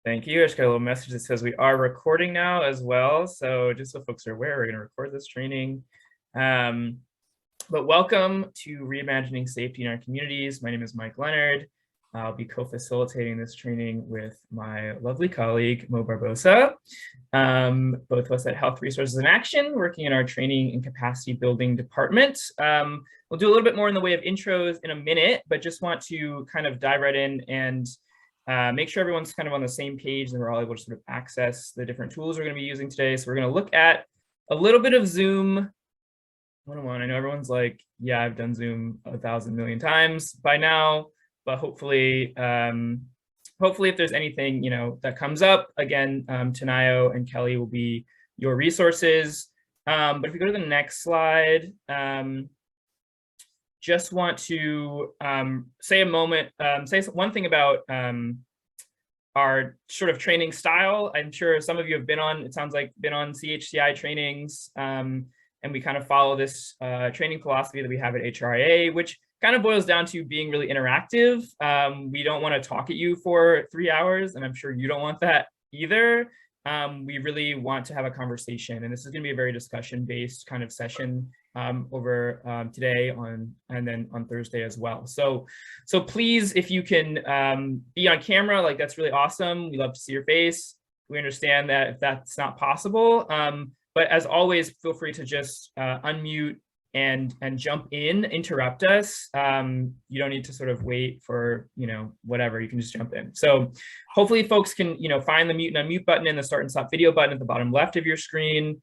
Thank you. I just got a little message that says we are recording now as well. So just so folks are aware, we're going to record this training. But welcome to Reimagining Safety in Our Communities. My name is Mike Leonard. I'll be co-facilitating this training with my lovely colleague, Mo Barbosa. Both of us at Health Resources in Action, working in our training and capacity building department. We'll do a little bit more in the way of intros in a minute, but just want to kind of dive right in and make sure everyone's kind of on the same page and we're all able to sort of access the different tools we're going to be using today. So we're going to look at a little bit of Zoom 101. I know everyone's like, yeah, I've done Zoom 1,000 million times by now, but hopefully if there's anything, that comes up, again, Tanayo and Kelly will be your resources. But if you go to the next slide, just want to say one thing about our sort of training style. I'm sure some of you have been on CHTI trainings, and we kind of follow this training philosophy that we have at HRIA, which kind of boils down to being really interactive. We don't want to talk at you for 3 hours, and I'm sure you don't want that either. We really want to have a conversation, and this is going to be a very discussion-based kind of session over today and then on Thursday as well. So please, if you can be on camera, like that's really awesome. We love to see your face. We understand that if that's not possible, but as always, feel free to just unmute and jump in, interrupt us. You don't need to sort of wait for, whatever, you can just jump in. So hopefully folks can, find the mute and unmute button and the start and stop video button at the bottom left of your screen.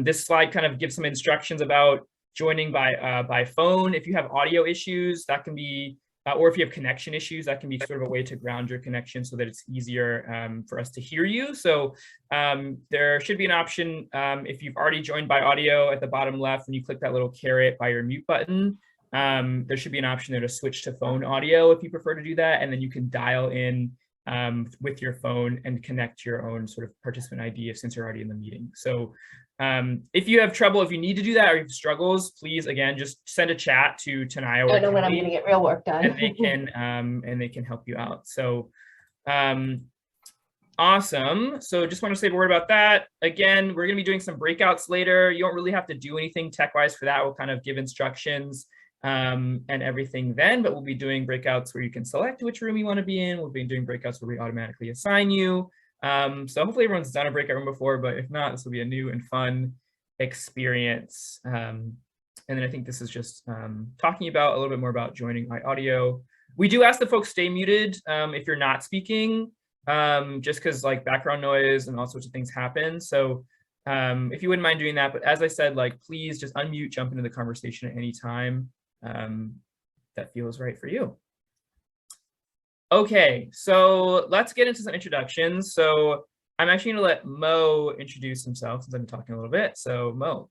This slide kind of gives some instructions about joining by phone. If you have audio issues, that can be, or if you have connection issues, that can be sort of a way to ground your connection so that it's easier for us to hear you. So there should be an option if you've already joined by audio at the bottom left, when you click that little caret by your mute button, there should be an option there to switch to phone audio if you prefer to do that. And then you can dial in with your phone and connect your own sort of participant ID since you're already in the meeting. So if you have trouble, if you need to do that or you have struggles, please, again, just send a chat to Tanayo. I don't know when I'm going to get real work done. And they can help you out. So awesome. So just want to say a word about that. Again, we're going to be doing some breakouts later. You don't really have to do anything tech-wise for that. We'll kind of give instructions and everything then, but we'll be doing breakouts where you can select which room you want to be in. We'll be doing breakouts where we automatically assign you. So hopefully everyone's done a breakout room before, but if not, this will be a new and fun experience. And then I think this is just talking about a little bit more about joining by audio. We do ask that folks stay muted if you're not speaking, just because like background noise and all sorts of things happen. So if you wouldn't mind doing that, but as I said, like, please just unmute, jump into the conversation at any time that feels right for you. Okay, so let's get into some introductions. So I'm actually going to let Mo introduce himself since I've been talking a little bit. So Mo.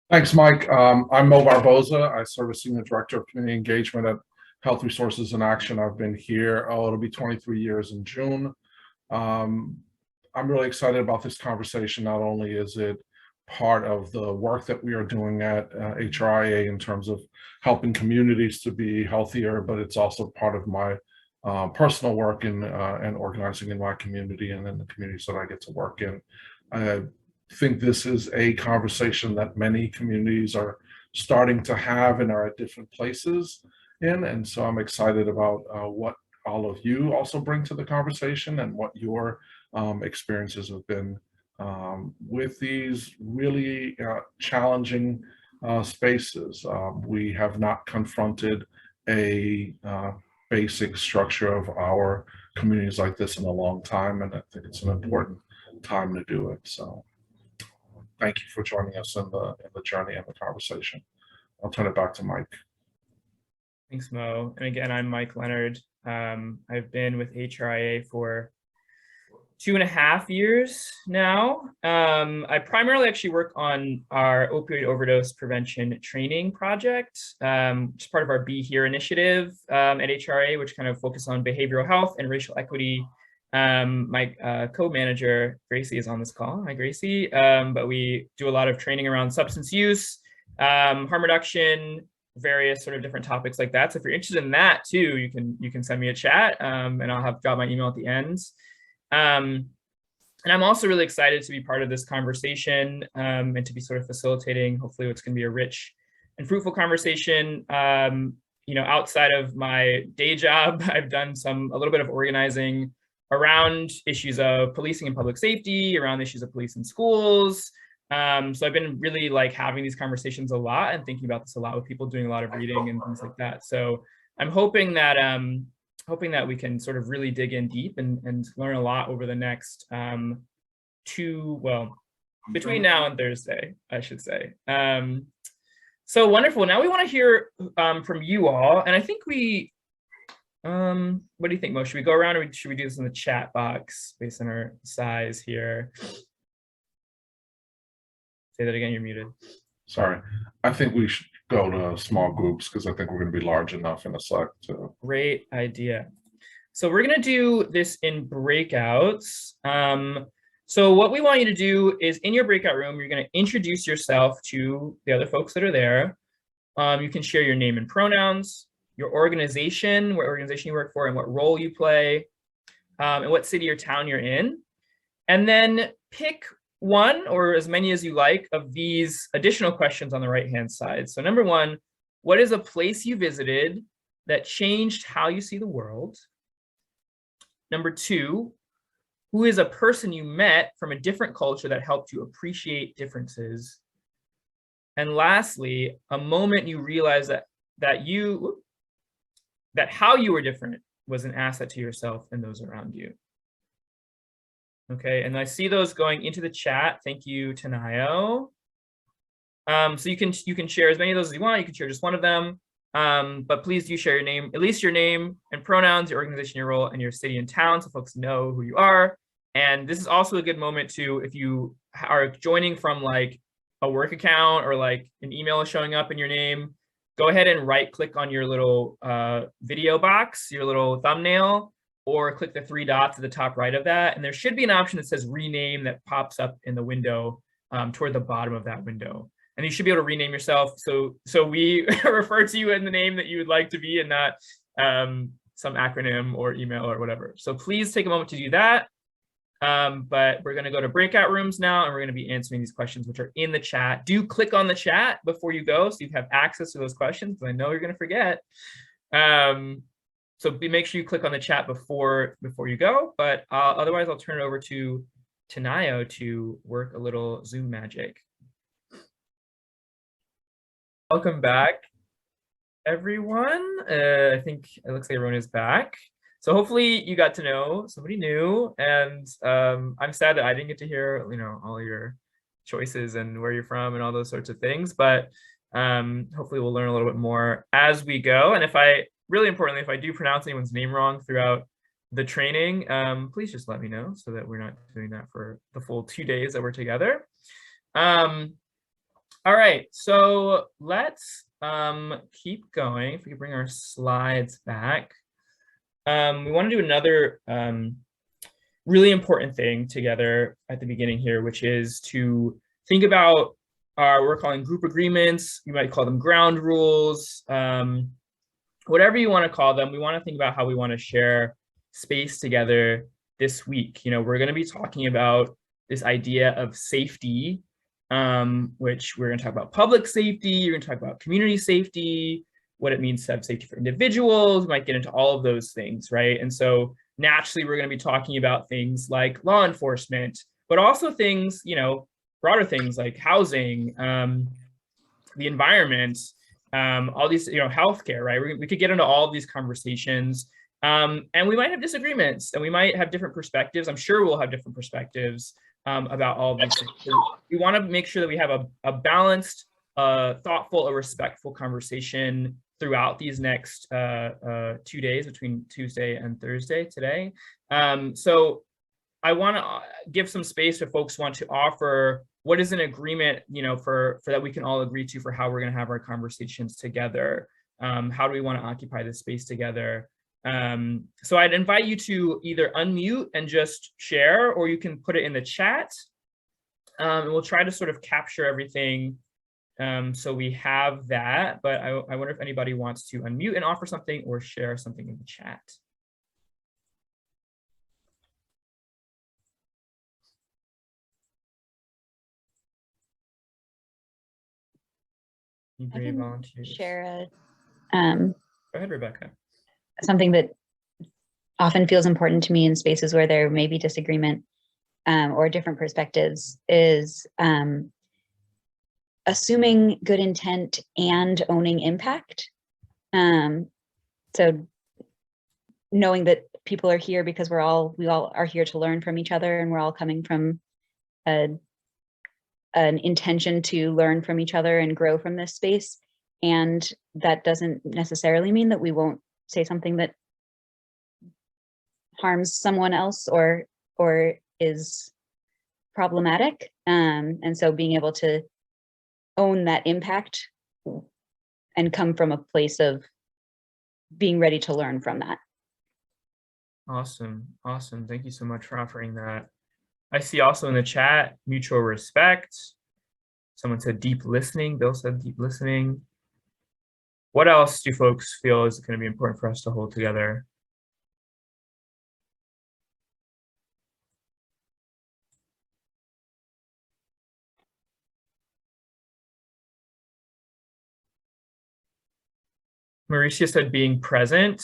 Thanks, Mike. I'm Mo Barbosa. I serve as Senior Director of Community Engagement at Health Resources in Action. I've been here, it'll be 23 years in June. I'm really excited about this conversation. Not only is it part of the work that we are doing at HRIA in terms of helping communities to be healthier, but it's also part of my personal work in and organizing in my community and in the communities that I get to work in. I think this is a conversation that many communities are starting to have and are at different places in, and so I'm excited about what all of you also bring to the conversation and what your experiences have been with these really challenging spaces. We have not confronted a basic structure of our communities like this in a long time, and I think it's an important time to do it. So thank you for joining us in the journey and the conversation. I'll turn it back to Mike. Thanks, Mo. And again, I'm Mike Leonard. I've been with HRIA for 2.5 years now. I primarily actually work on our opioid overdose prevention training project, which is part of our Be Here initiative at HRIA, which kind of focus on behavioral health and racial equity. My co-manager, Gracie, is on this call. Hi, Gracie. But we do a lot of training around substance use, harm reduction, various sort of different topics like that. So if you're interested in that too, you can send me a chat, and I'll drop my email at the end. And I'm also really excited to be part of this conversation, and to be sort of facilitating, hopefully, what's going to be a rich and fruitful conversation. Outside of my day job, I've done a little bit of organizing around issues of policing and public safety, around issues of police in schools. So I've been really like having these conversations a lot and thinking about this a lot with people, doing a lot of reading and things like that. So I'm hoping that we can sort of really dig in deep and learn a lot over the next between now and Thursday, I should say. So wonderful. Now we want to hear from you all, and I think what do you think, Mo? Should we go around, or should we do this in the chat box based on our size here? Say that again, you're muted. Sorry. I think we should go to small groups because I think we're going to be large enough in a Slack too. Great idea. So we're going to do this in breakouts. So what we want you to do is, in your breakout room, you're going to introduce yourself to the other folks that are there. You can share your name and pronouns, your organization, what organization you work for, and what role you play, and what city or town you're in. And then pick one or as many as you like of these additional questions on the right-hand side. So number one, what is a place you visited that changed how you see the world? Number two, who is a person you met from a different culture that helped you appreciate differences? And lastly, a moment you realized that how you were different was an asset to yourself and those around you. Okay, and I see those going into the chat. Thank you, Tanayo. So you can share as many of those as you want. You can share just one of them, but please do share your name, at least your name and pronouns, your organization, your role, and your city and town, so folks know who you are. And this is also a good moment to, if you are joining from like a work account or like an email is showing up in your name, go ahead and right-click on your little video box, your little thumbnail, or click the three dots at the top right of that. And there should be an option that says rename that pops up in the window toward the bottom of that window. And you should be able to rename yourself. So we refer to you in the name that you would like to be, and not some acronym or email or whatever. So please take a moment to do that. But we're going to go to breakout rooms now, and we're going to be answering these questions, which are in the chat. Do click on the chat before you go, so you have access to those questions, because I know you're going to forget. So make sure you click on the chat before you go. But otherwise, I'll turn it over to Tanayo to work a little Zoom magic. Welcome back, everyone. I think it looks like everyone is back. So hopefully you got to know somebody new, and I'm sad that I didn't get to hear, all your choices and where you're from and all those sorts of things. But hopefully we'll learn a little bit more as we go. And really importantly, if I do pronounce anyone's name wrong throughout the training, please just let me know so that we're not doing that for the full 2 days that we're together. All right, so let's keep going. If we could bring our slides back. We want to do another really important thing together at the beginning here, which is to think about what we're calling group agreements. You might call them ground rules, whatever you want to call them. We want to think about how we want to share space together this week. We're going to be talking about this idea of safety, which we're going to talk about public safety. You're going to talk about community safety, what it means to have safety for individuals. We might get into all of those things, right? And so naturally, we're going to be talking about things like law enforcement, but also things, broader things like housing, the environment, all these, healthcare, right? We could get into all of these conversations, and we might have disagreements, and we might have different perspectives. I'm sure we'll have different perspectives about all of these things. So we want to make sure that we have a balanced, thoughtful, or respectful conversation throughout these next 2 days, between Tuesday and Thursday today. So I want to give some space if folks want to offer what is an agreement, for that we can all agree to for how we're going to have our conversations together. How do we want to occupy this space together? So I'd invite you to either unmute and just share, or you can put it in the chat. And we'll try to sort of capture everything So we have that, but I wonder if anybody wants to unmute and offer something or share something in the chat. I can volunteers. share Go ahead, Rebecca. something that often feels important to me in spaces where there may be disagreement or different perspectives is assuming good intent and owning impact. So knowing that people are here because we all are here to learn from each other, and we're all coming from an intention to learn from each other and grow from this space. And that doesn't necessarily mean that we won't say something that harms someone else or is problematic. And so being able to own that impact and come from a place of being ready to learn from that. Awesome. Awesome. Thank you so much for offering that. I see also in the chat, mutual respect. Someone said deep listening. Bill said deep listening. What else do folks feel is going to be important for us to hold together? Mauricia said being present.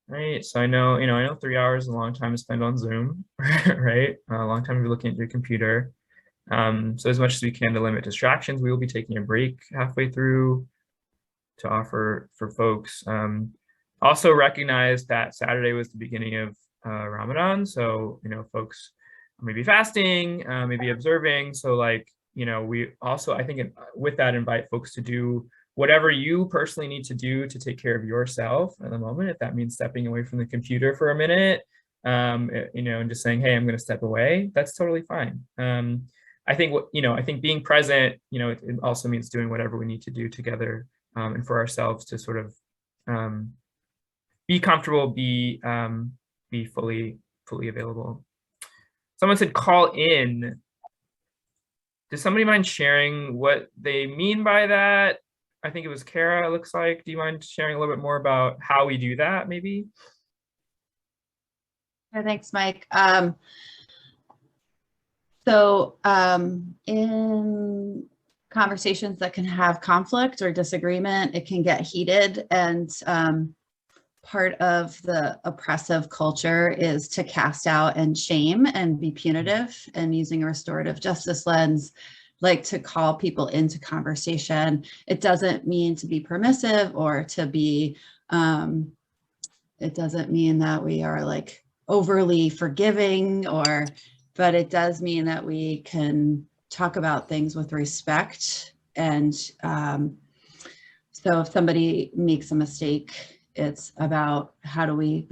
Right. So I know 3 hours is a long time to spend on Zoom, right? A long time to be looking at your computer. So as much as we can to limit distractions, we will be taking a break halfway through to offer for folks. Also recognize that Saturday was the beginning of Ramadan. So, folks may be fasting, maybe observing. So we also, I think with that, invite folks to do whatever you personally need to do to take care of yourself at the moment. If that means stepping away from the computer for a minute, and just saying, hey, I'm going to step away, that's totally fine. I think being present, it also means doing whatever we need to do together and for ourselves to sort of be comfortable, be fully available. Someone said call in. Does somebody mind sharing what they mean by that? I think it was Kara, it looks like. Do you mind sharing a little bit more about how we do that, maybe? Yeah, thanks, Mike. So in conversations that can have conflict or disagreement, it can get heated, and part of the oppressive culture is to cast out and shame and be punitive, and using a restorative justice lens, like to call people into conversation. It doesn't mean to be permissive or to be, it doesn't mean that we are like overly forgiving, but it does mean that we can talk about things with respect. And so if somebody makes a mistake, it's about how do we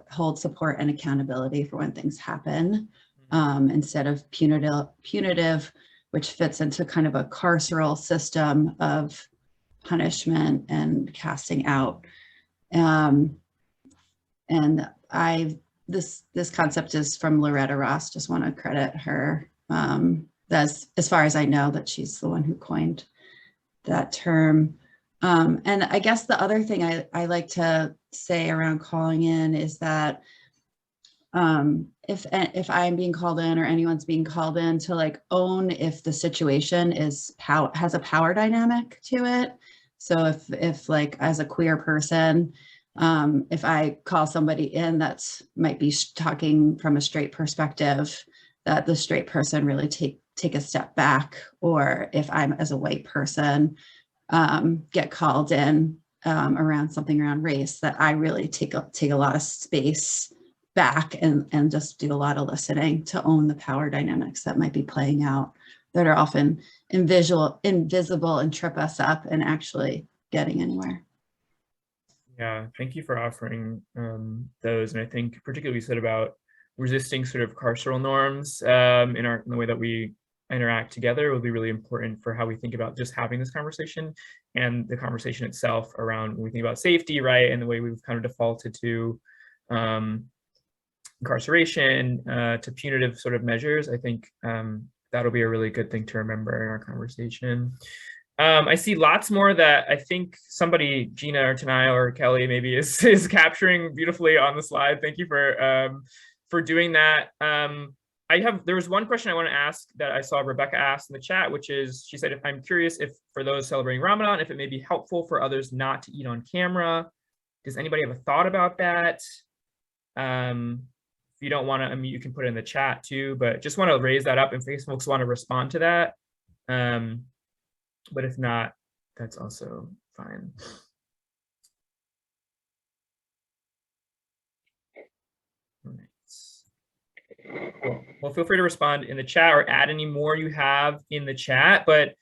hold support and accountability for when things happen, instead of punitive, which fits into kind of a carceral system of punishment and casting out. And this concept is from Loretta Ross. Just want to credit her. That's, as far as I know, that she's the one who coined that term. And I guess the other thing I like to say around calling in is that if I'm being called in or anyone's being called in, to like own if the situation has a power dynamic to it. So if like as a queer person, if I call somebody in that might be talking from a straight perspective, that the straight person really take a step back. Or if I'm as a white person get called in around something around race, that I really take a lot of space back and just do a lot of listening to own the power dynamics that might be playing out, that are often invisible and trip us up and actually getting anywhere. Yeah, thank you for offering those. And I think particularly we said about resisting sort of carceral norms in the way that we interact together will be really important for how we think about just having this conversation, and the conversation itself around when we think about safety, right? And the way we've kind of defaulted to incarceration, to punitive sort of measures. I think that'll be a really good thing to remember in our conversation. I see lots more that I think somebody, Gina or Tanaya or Kelly maybe is capturing beautifully on the slide. Thank you for doing that. There was one question I want to ask that I saw Rebecca asked in the chat, which is, she said, if I'm curious if for those celebrating Ramadan, if it may be helpful for others not to eat on camera. Does anybody have a thought about that? If you don't want to unmute, you can put it in the chat too, but just want to raise that up in case folks want to respond to that. But if not, that's also fine. Cool. Well, feel free to respond in the chat or add any more you have in the chat. But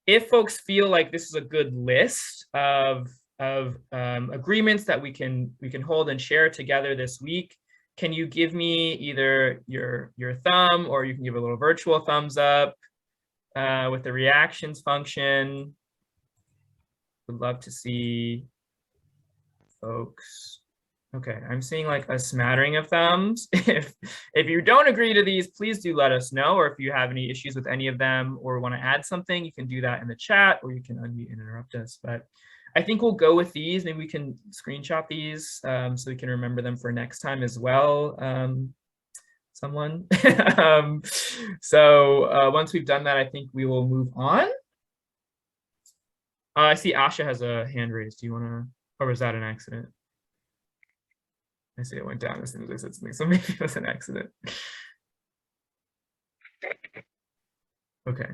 if folks feel like this is a good list of agreements that we can hold and share together this week, can you give me either your thumb, or you can give a little virtual thumbs up with the reactions function? Would love to see folks. Okay, I'm seeing like a smattering of thumbs. If you don't agree to these, please do let us know. Or if you have any issues with any of them or want to add something, you can do that in the chat, or you can unmute and interrupt us. But I think we'll go with these. Maybe we can screenshot these so we can remember them for next time as well. Someone. So once we've done that, I think we will move on. I see Asha has a hand raised. Do you want to, or was that an accident? I see it went down as soon as I said something, so maybe it was an accident. Okay.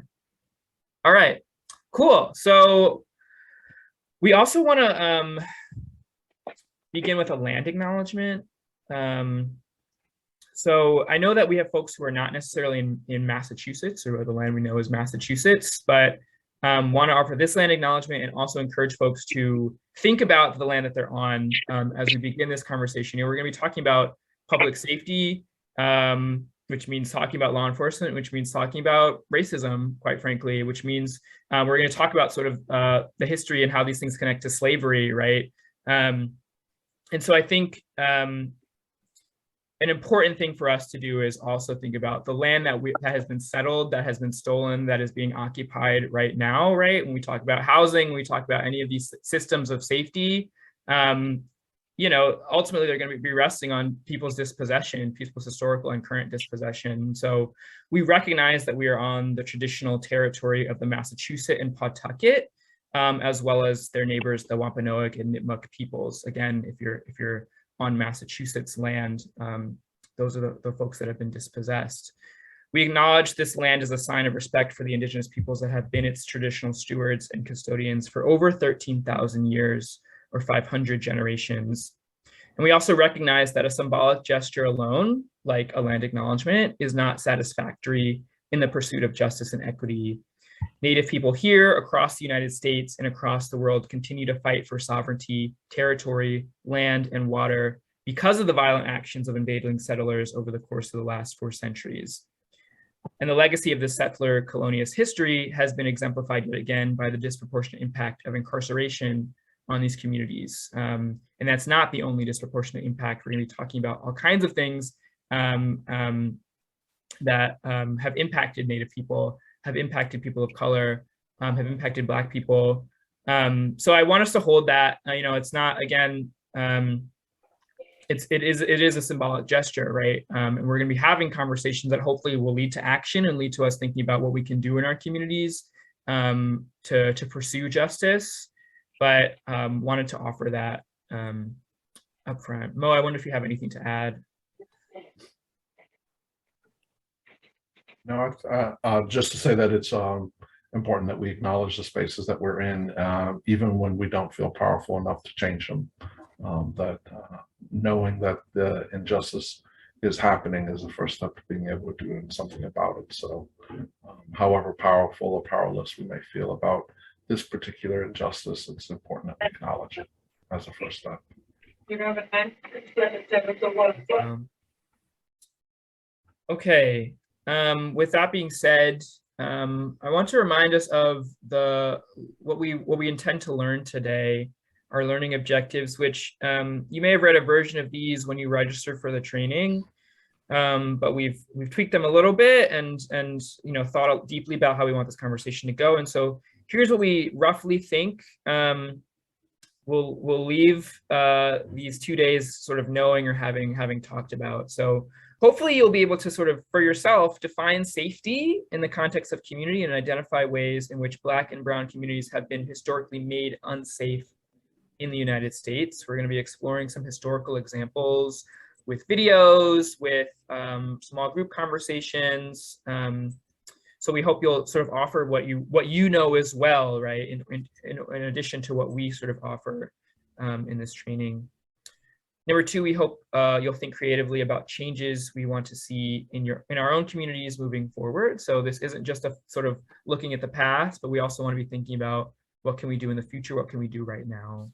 All right, cool. So we also want to begin with a land acknowledgement. So I know that we have folks who are not necessarily in Massachusetts, or the land we know is Massachusetts, but want to offer this land acknowledgement and also encourage folks to think about the land that they're on as we begin this conversation. We're going to be talking about public safety, which means talking about law enforcement, which means talking about racism, quite frankly, which means we're going to talk about sort of the history and how these things connect to slavery, right? And so I think an important thing for us to do is also think about the land that has been settled, that has been stolen, that is being occupied right now, right? When we talk about housing, when we talk about any of these systems of safety, you know, ultimately they're going to be resting on people's dispossession, people's historical and current dispossession. So we recognize that we are on the traditional territory of the Massachusetts and Pawtucket, as well as their neighbors, the Wampanoag and Nipmuc peoples. Again, if you're on Massachusetts land, those are the folks that have been dispossessed. We acknowledge this land as a sign of respect for the indigenous peoples that have been its traditional stewards and custodians for over 13,000 years, or 500 generations. And we also recognize that a symbolic gesture alone, like a land acknowledgement, is not satisfactory in the pursuit of justice and equity. Native people here across the United States and across the world continue to fight for sovereignty, territory, land, and water because of the violent actions of invading settlers over the course of the last 4 centuries. And the legacy of this settler colonialist history has been exemplified yet again by the disproportionate impact of incarceration on these communities. And that's not the only disproportionate impact. We're going to be talking about all kinds of things that have impacted Native people, have impacted people of color, have impacted Black people. So I want us to hold that. You know, it's not, again, it is a symbolic gesture, right? And we're going to be having conversations that hopefully will lead to action and lead to us thinking about what we can do in our communities to pursue justice. But wanted to offer that up front. Mo, I wonder if you have anything to add. No, just to say that it's important that we acknowledge the spaces that we're in, even when we don't feel powerful enough to change them. Knowing that the injustice is happening is the first step to being able to do something about it. So however powerful or powerless we may feel about this particular injustice, it's important that we acknowledge it as a first step. Okay. With that being said, I want to remind us of what we intend to learn today, our learning objectives, which you may have read a version of these when you register for the training. but we've tweaked them a little bit and you know, thought deeply about how we want this conversation to go. And so here's what we roughly think. We'll leave these 2 days sort of knowing or having talked about. So hopefully you'll be able to sort of, for yourself, define safety in the context of community and identify ways in which Black and Brown communities have been historically made unsafe in the United States. We're going to be exploring some historical examples with videos, with small group conversations. So we hope you'll sort of offer what you know as well, right? In addition to what we sort of offer in this training. Number two, we hope you'll think creatively about changes we want to see in our own communities moving forward. So this isn't just a sort of looking at the past, but we also want to be thinking about what can we do in the future? What can we do right now?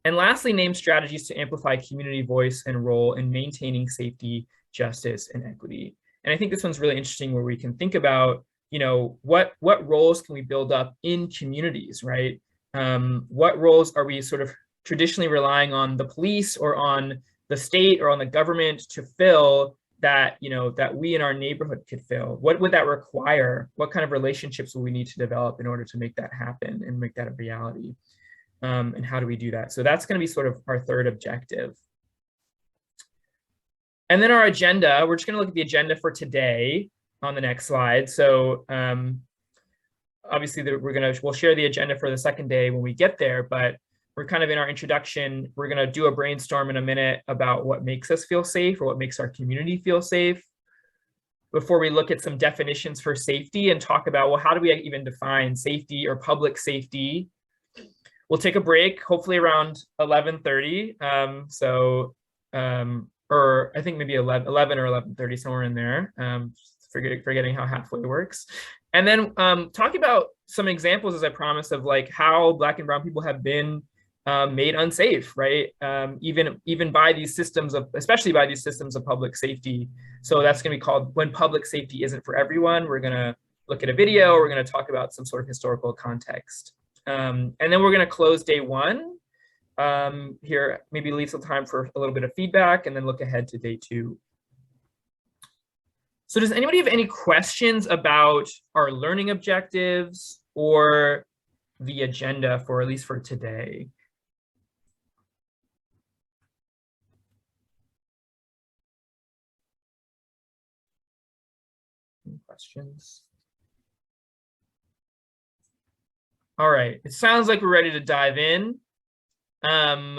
And lastly, name strategies to amplify community voice and role in maintaining safety, justice, and equity. And I think this one's really interesting, where we can think about, you know, what roles can we build up in communities, right? What roles are we sort of traditionally relying on the police or on the state or on the government to fill that, you know, that we in our neighborhood could fill? What would that require? What kind of relationships will we need to develop in order to make that happen and make that a reality? And how do we do that? So that's going to be sort of our third objective. And then our agenda, we're just going to look at the agenda for today on the next slide. So obviously we'll share the agenda for the second day when we get there, but we're kind of in our introduction. We're going to do a brainstorm in a minute about what makes us feel safe, or what makes our community feel safe, before we look at some definitions for safety and talk about, well, how do we even define safety or public safety? We'll take a break, hopefully around 11:30. Or I think maybe 11 or 11:30, somewhere in there, forgetting how halfway works. And then talking about some examples, as I promised, of like how Black and Brown people have been made unsafe, right? Even by these systems of, especially by these systems of public safety. So that's gonna be called When Public Safety Isn't for Everyone. We're gonna look at a video, we're gonna talk about some sort of historical context. And then we're gonna close day one. Here, maybe leave some time for a little bit of feedback, and then look ahead to day two. So does anybody have any questions about our learning objectives or the agenda, for at least for today? Any questions? All right, it sounds like we're ready to dive in.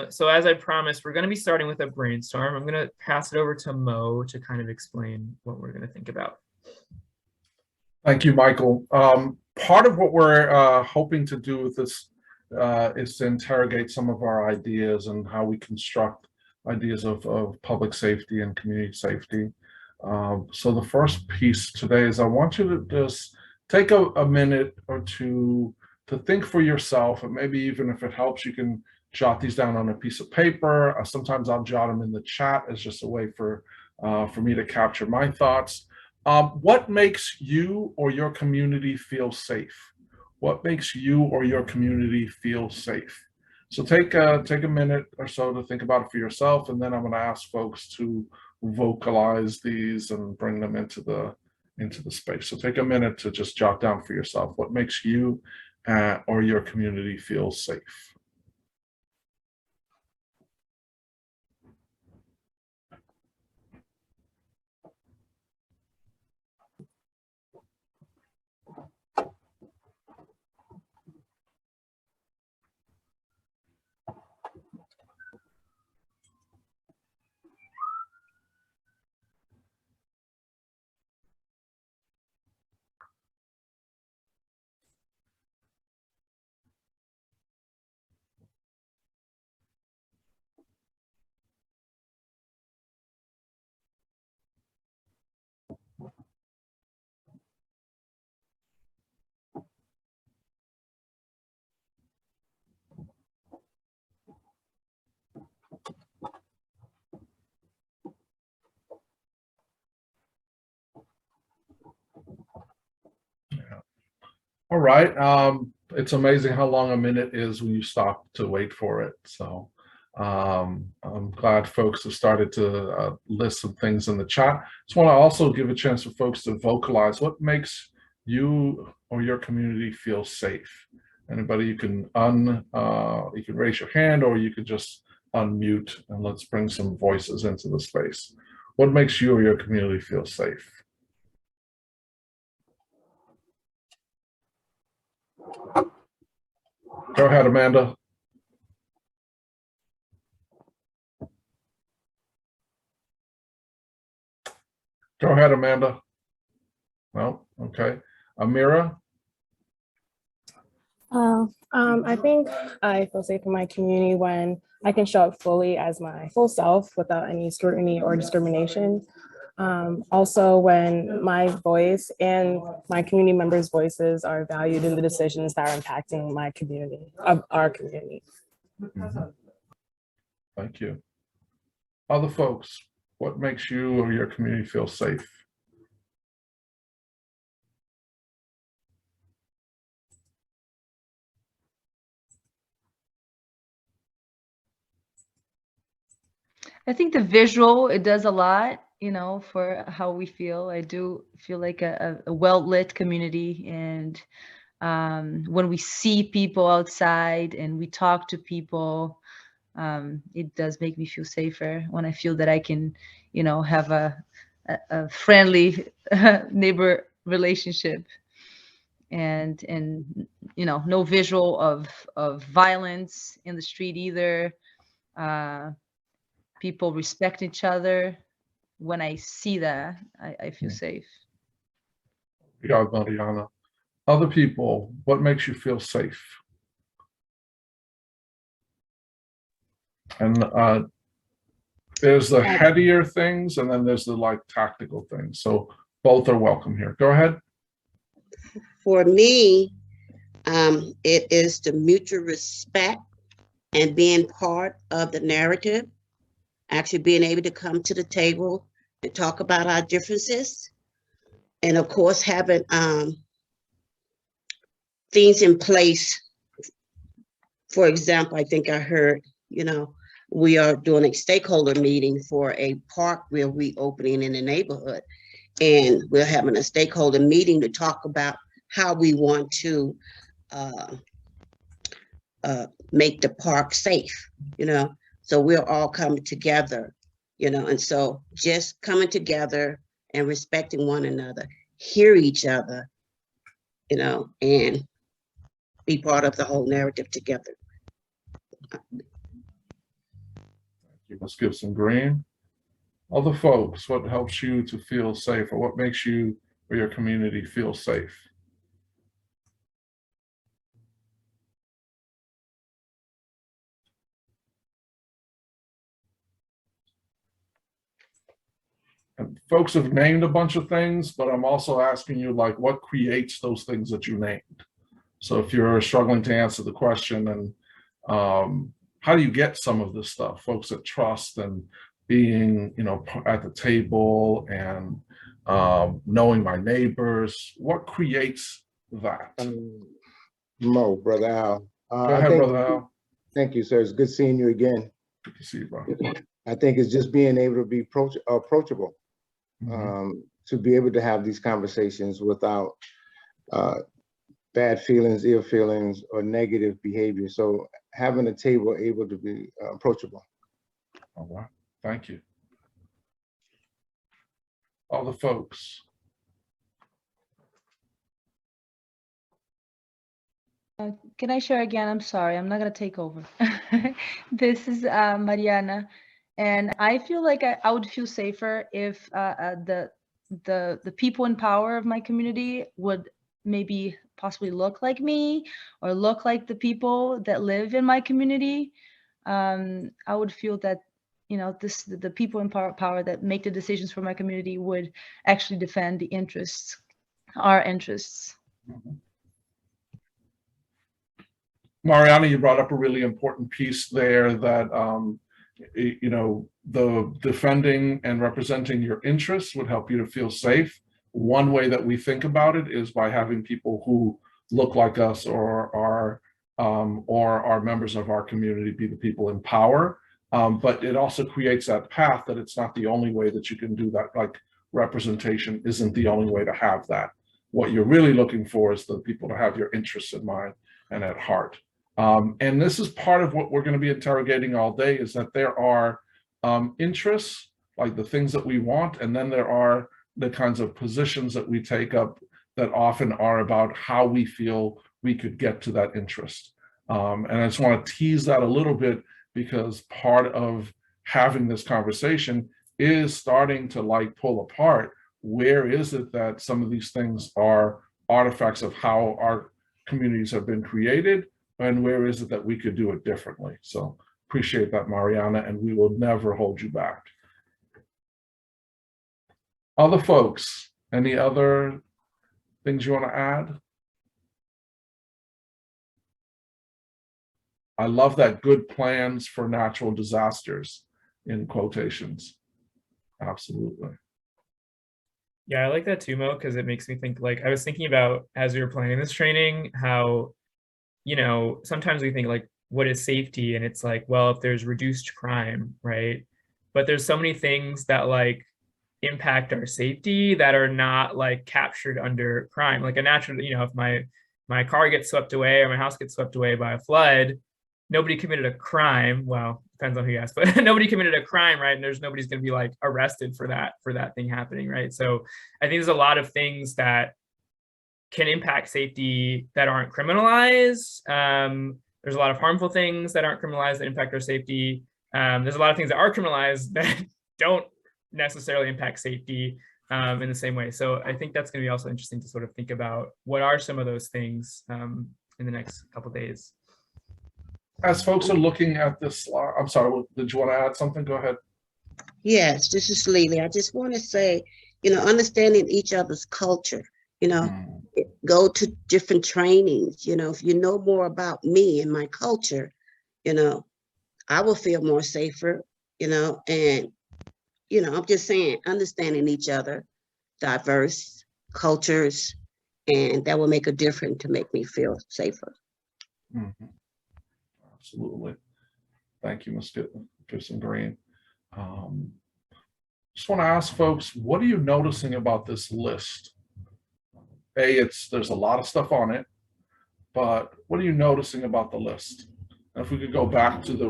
So as I promised, we're going to be starting with a brainstorm. I'm going to pass it over to Mo to kind of explain what we're going to think about. Thank you, Michael. Part of what we're hoping to do with this is to interrogate some of our ideas and how we construct ideas of public safety and community safety. So the first piece today is I want you to just take a minute or two to think for yourself, and maybe even if it helps, you can jot these down on a piece of paper. Sometimes I'll jot them in the chat as just a way for me to capture my thoughts. What makes you or your community feel safe? What makes you or your community feel safe? So take a minute or so to think about it for yourself, and then I'm going to ask folks to vocalize these and bring them into the space. So take a minute to just jot down for yourself what makes you or your community feel safe. All right. It's amazing how long a minute is when you stop to wait for it. So I'm glad folks have started to list some things in the chat. Just want to also give a chance for folks to vocalize what makes you or your community feel safe. Anybody, you can raise your hand, or you can just unmute, and let's bring some voices into the space. What makes you or your community feel safe? Go ahead, Amanda. Go ahead, Amanda. No, okay. Amira? I think I feel safe in my community when I can show up fully as my full self without any scrutiny or discrimination. Also, when my voice and my community members' voices are valued in the decisions that are impacting my community, of our community. Mm-hmm. Thank you. Other folks, what makes you or your community feel safe? I think the visual, it does a lot, you know, for how we feel. I do feel like a well-lit community, and when we see people outside and we talk to people, it does make me feel safer when I feel that I can, you know, have a friendly neighbor relationship, and you know, no visual of violence in the street either. People respect each other. When I see that, I feel safe. Yeah, Mariana. Other people, what makes you feel safe? And there's the headier things, and then there's the like tactical things. So both are welcome here. Go ahead. For me, it is the mutual respect and being part of the narrative, actually being able to come to the table and talk about our differences. And of course, having things in place. For example, I think I heard, you know, we are doing a stakeholder meeting for a park we're reopening in the neighborhood. And we're having a stakeholder meeting to talk about how we want to make the park safe, you know. So we're all coming together, you know, and so just coming together and respecting one another, hear each other, you know, and be part of the whole narrative together. Let's give some green. Other folks, what helps you to feel safe, or what makes you or your community feel safe? And folks have named a bunch of things, but I'm also asking you, like, what creates those things that you named? So if you're struggling to answer the question, and how do you get some of this stuff? Folks that trust and being, you know, at the table and knowing my neighbors, what creates that? Mo, Brother Al. Go ahead, Brother Al. Thank you, sir. It's good seeing you again. Good to see you, bro. I think it's just being able to be approachable, Mm-hmm. to be able to have these conversations without bad feelings, ill feelings, or negative behavior. So having a table able to be approachable. All right, thank you. All the folks. Can I share again? I'm sorry, I'm not gonna take over. This is Mariana, and I feel like I would feel safer if the people in power of my community would maybe possibly look like me, or look like the people that live in my community. I would feel that, you know, the people in power that make the decisions for my community would actually defend the interests, our interests. Mm-hmm. Mariana, you brought up a really important piece there, that you know, the defending and representing your interests would help you to feel safe. One way that we think about it is by having people who look like us or are members of our community be the people in power. But it also creates that path that it's not the only way that you can do that. Like representation isn't the only way to have that. What you're really looking for is the people to have your interests in mind and at heart. And this is part of what we're going to be interrogating all day, is that there are interests, like the things that we want, and then there are the kinds of positions that we take up that often are about how we feel we could get to that interest. And I just want to tease that a little bit, because part of having this conversation is starting to like pull apart, where is it that some of these things are artifacts of how our communities have been created, and where is it that we could do it differently. So appreciate that, Mariana, and we will never hold you back. Other folks, any other things you want to add? I love that good plans for natural disasters in quotations. Absolutely. Yeah, I like that too, Mo, because it makes me think, like, I was thinking about, as we were planning this training, how, you know, sometimes we think like, what is safety? And it's like, well, if there's reduced crime, right? But there's so many things that like impact our safety that are not like captured under crime. Like a natural, you know, if my car gets swept away or my house gets swept away by a flood, nobody committed a crime. Well, depends on who you ask, but nobody committed a crime, right? And nobody's going to be like arrested for that thing happening, right? So I think there's a lot of things that can impact safety that aren't criminalized. There's a lot of harmful things that aren't criminalized that impact our safety. There's a lot of things that are criminalized that don't necessarily impact safety in the same way. So I think that's going to be also interesting to sort of think about what are some of those things in the next couple of days. As folks are looking at this slide, I'm sorry, did you want to add something? Go ahead. Yes, this is Lily. I just want to say, you know, understanding each other's culture, you know, go to different trainings, you know, if you know more about me and my culture, you know, I will feel more safer, you know, and, you know, I'm just saying, understanding each other, diverse cultures, and that will make a difference to make me feel safer. Mm-hmm. Absolutely. Thank you, Ms. Gibson Green. Just want to ask folks, what are you noticing about this list? There's a lot of stuff on it, but what are you noticing about the list? And if we could go back to the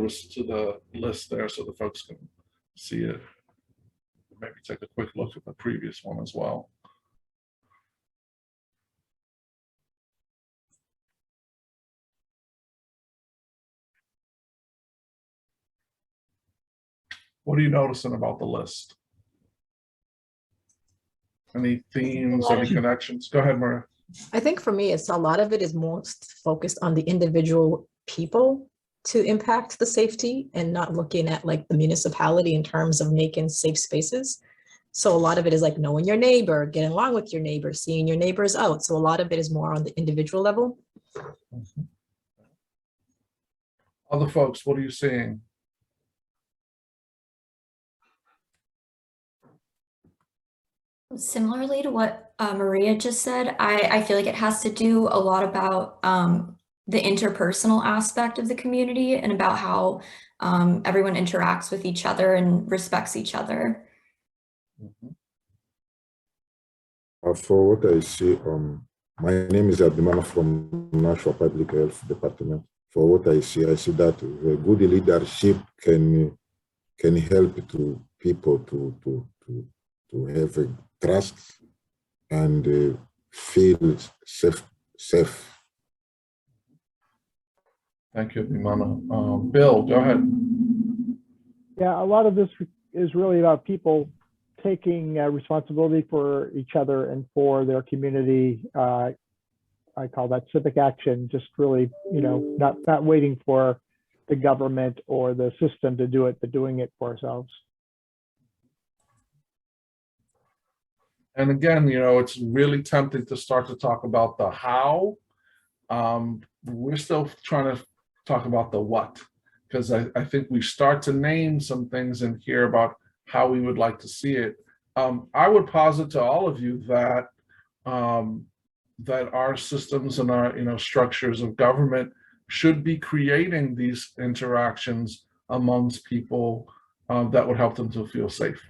list there so the folks can see it. Maybe take a quick look at the previous one as well. What are you noticing about the list? Any themes, any connections? Go ahead, Maria. I think for me, it's a lot of it is most focused on the individual people to impact the safety and not looking at like the municipality in terms of making safe spaces. So a lot of it is like knowing your neighbor, getting along with your neighbor, seeing your neighbors out. So a lot of it is more on the individual level. Other folks, what are you seeing? Similarly to what Maria just said, I feel like it has to do a lot about the interpersonal aspect of the community and about how everyone interacts with each other and respects each other. For what I see, my name is Abdimana from National Public Health Department. For what I see that good leadership can help to people to have a trust and feel safe. Thank you, Abdimana. Bill, go ahead. Yeah, a lot of this is really about people taking responsibility for each other and for their community. I call that civic action, just really, you know, not waiting for the government or the system to do it, but doing it for ourselves. And again, you know, it's really tempting to start to talk about the how. We're still trying to talk about the what, because I think we start to name some things in here about how we would like to see it. I would posit to all of you that that our systems and our structures of government should be creating these interactions amongst people that would help them to feel safe.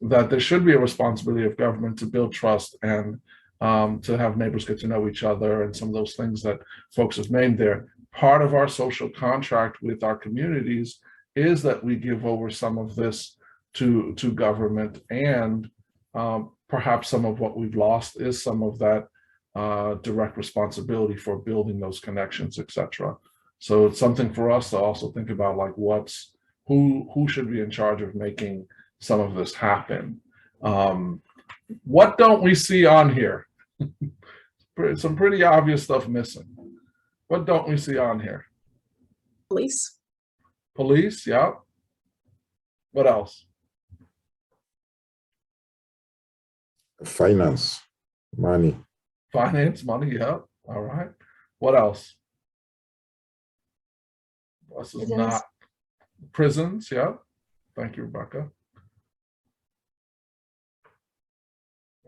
That there should be a responsibility of government to build trust and to have neighbors get to know each other and some of those things that folks have named there. Part of our social contract with our communities is that we give over some of this to government, and perhaps some of what we've lost is some of that direct responsibility for building those connections, etc. So it's something for us to also think about, like who should be in charge of making some of this happen. What don't we see on here? Some pretty obvious stuff missing. What don't we see on here? Police. Police, yeah. What else? Finance, money. Finance, money, yeah. All right. What else? This is not prisons, yeah. Thank you, Rebecca.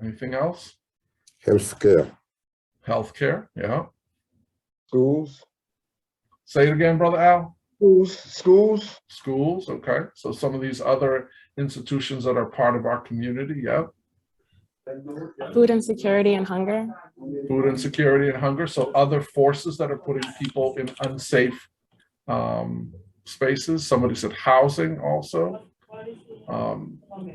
Anything else? Healthcare. Healthcare, yeah. Schools. Say it again, Brother Al. Schools. Schools, okay. So some of these other institutions that are part of our community, yeah. Food insecurity and hunger. Food insecurity and hunger. So other forces that are putting people in unsafe spaces. Somebody said housing also.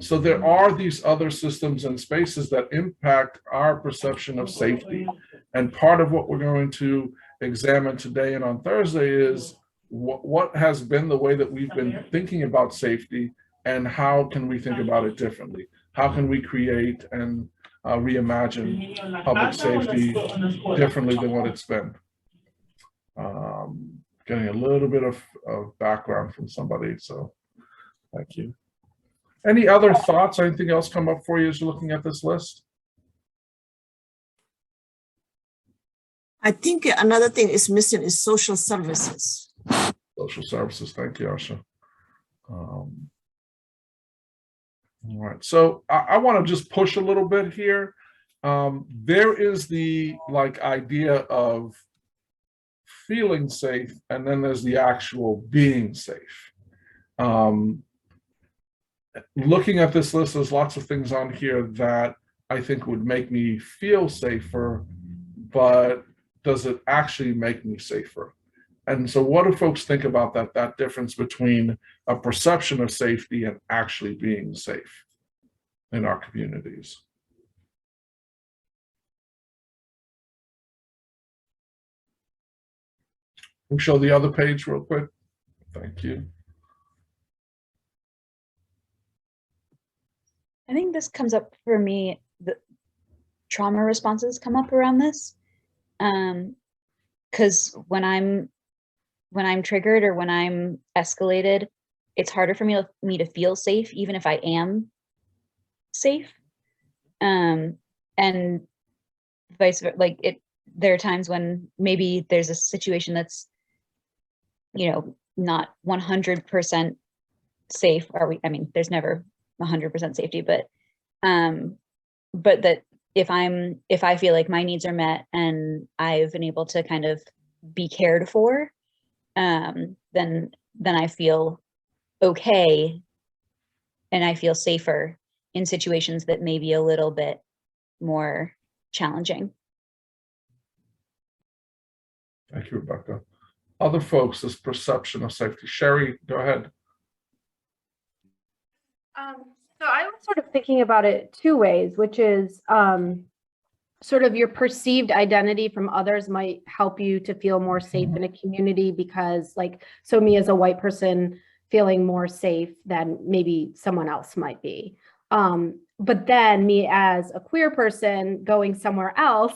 So there are these other systems and spaces that impact our perception of safety. And part of what we're going to examine today and on Thursday is what has been the way that we've been thinking about safety, and how can we think about it differently? How can we create and reimagine public safety differently than what it's been? Getting a little bit of background from somebody, so thank you. Any other thoughts or anything else come up for you as you're looking at this list? I think another thing is missing is social services. Social services, thank you, Arsha. All right, so I want to just push a little bit here. There is the idea of feeling safe, and then there's the actual being safe. Looking at this list, there's lots of things on here that I think would make me feel safer, but does it actually make me safer? And so what do folks think about that difference between a perception of safety and actually being safe in our communities? Can we show the other page real quick? Thank you. I think this comes up for me, the trauma responses come up around this. Because when I'm triggered or when I'm escalated, it's harder for me to feel safe, even if I am safe. And vice versa, there are times when maybe there's a situation that's, not 100% safe. I mean, there's never 100% safety, but that if I feel like my needs are met and I've been able to kind of be cared for, then I feel okay, and I feel safer in situations that may be a little bit more challenging. Thank you, Rebecca. Other folks, this perception of safety. Sherry, go ahead. So I was sort of thinking about it two ways, which is sort of your perceived identity from others might help you to feel more safe in a community, because so me as a white person feeling more safe than maybe someone else might be. But then me as a queer person going somewhere else,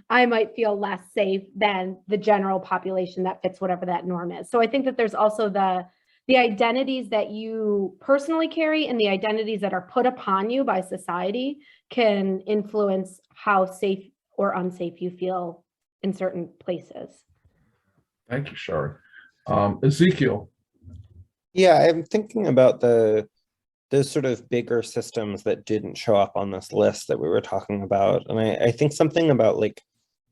I might feel less safe than the general population that fits whatever that norm is. So I think that there's also the identities that you personally carry and the identities that are put upon you by society can influence how safe or unsafe you feel in certain places. Thank you, Sherry. Ezekiel. Yeah, I'm thinking about those sort of bigger systems that didn't show up on this list that we were talking about. And I think something about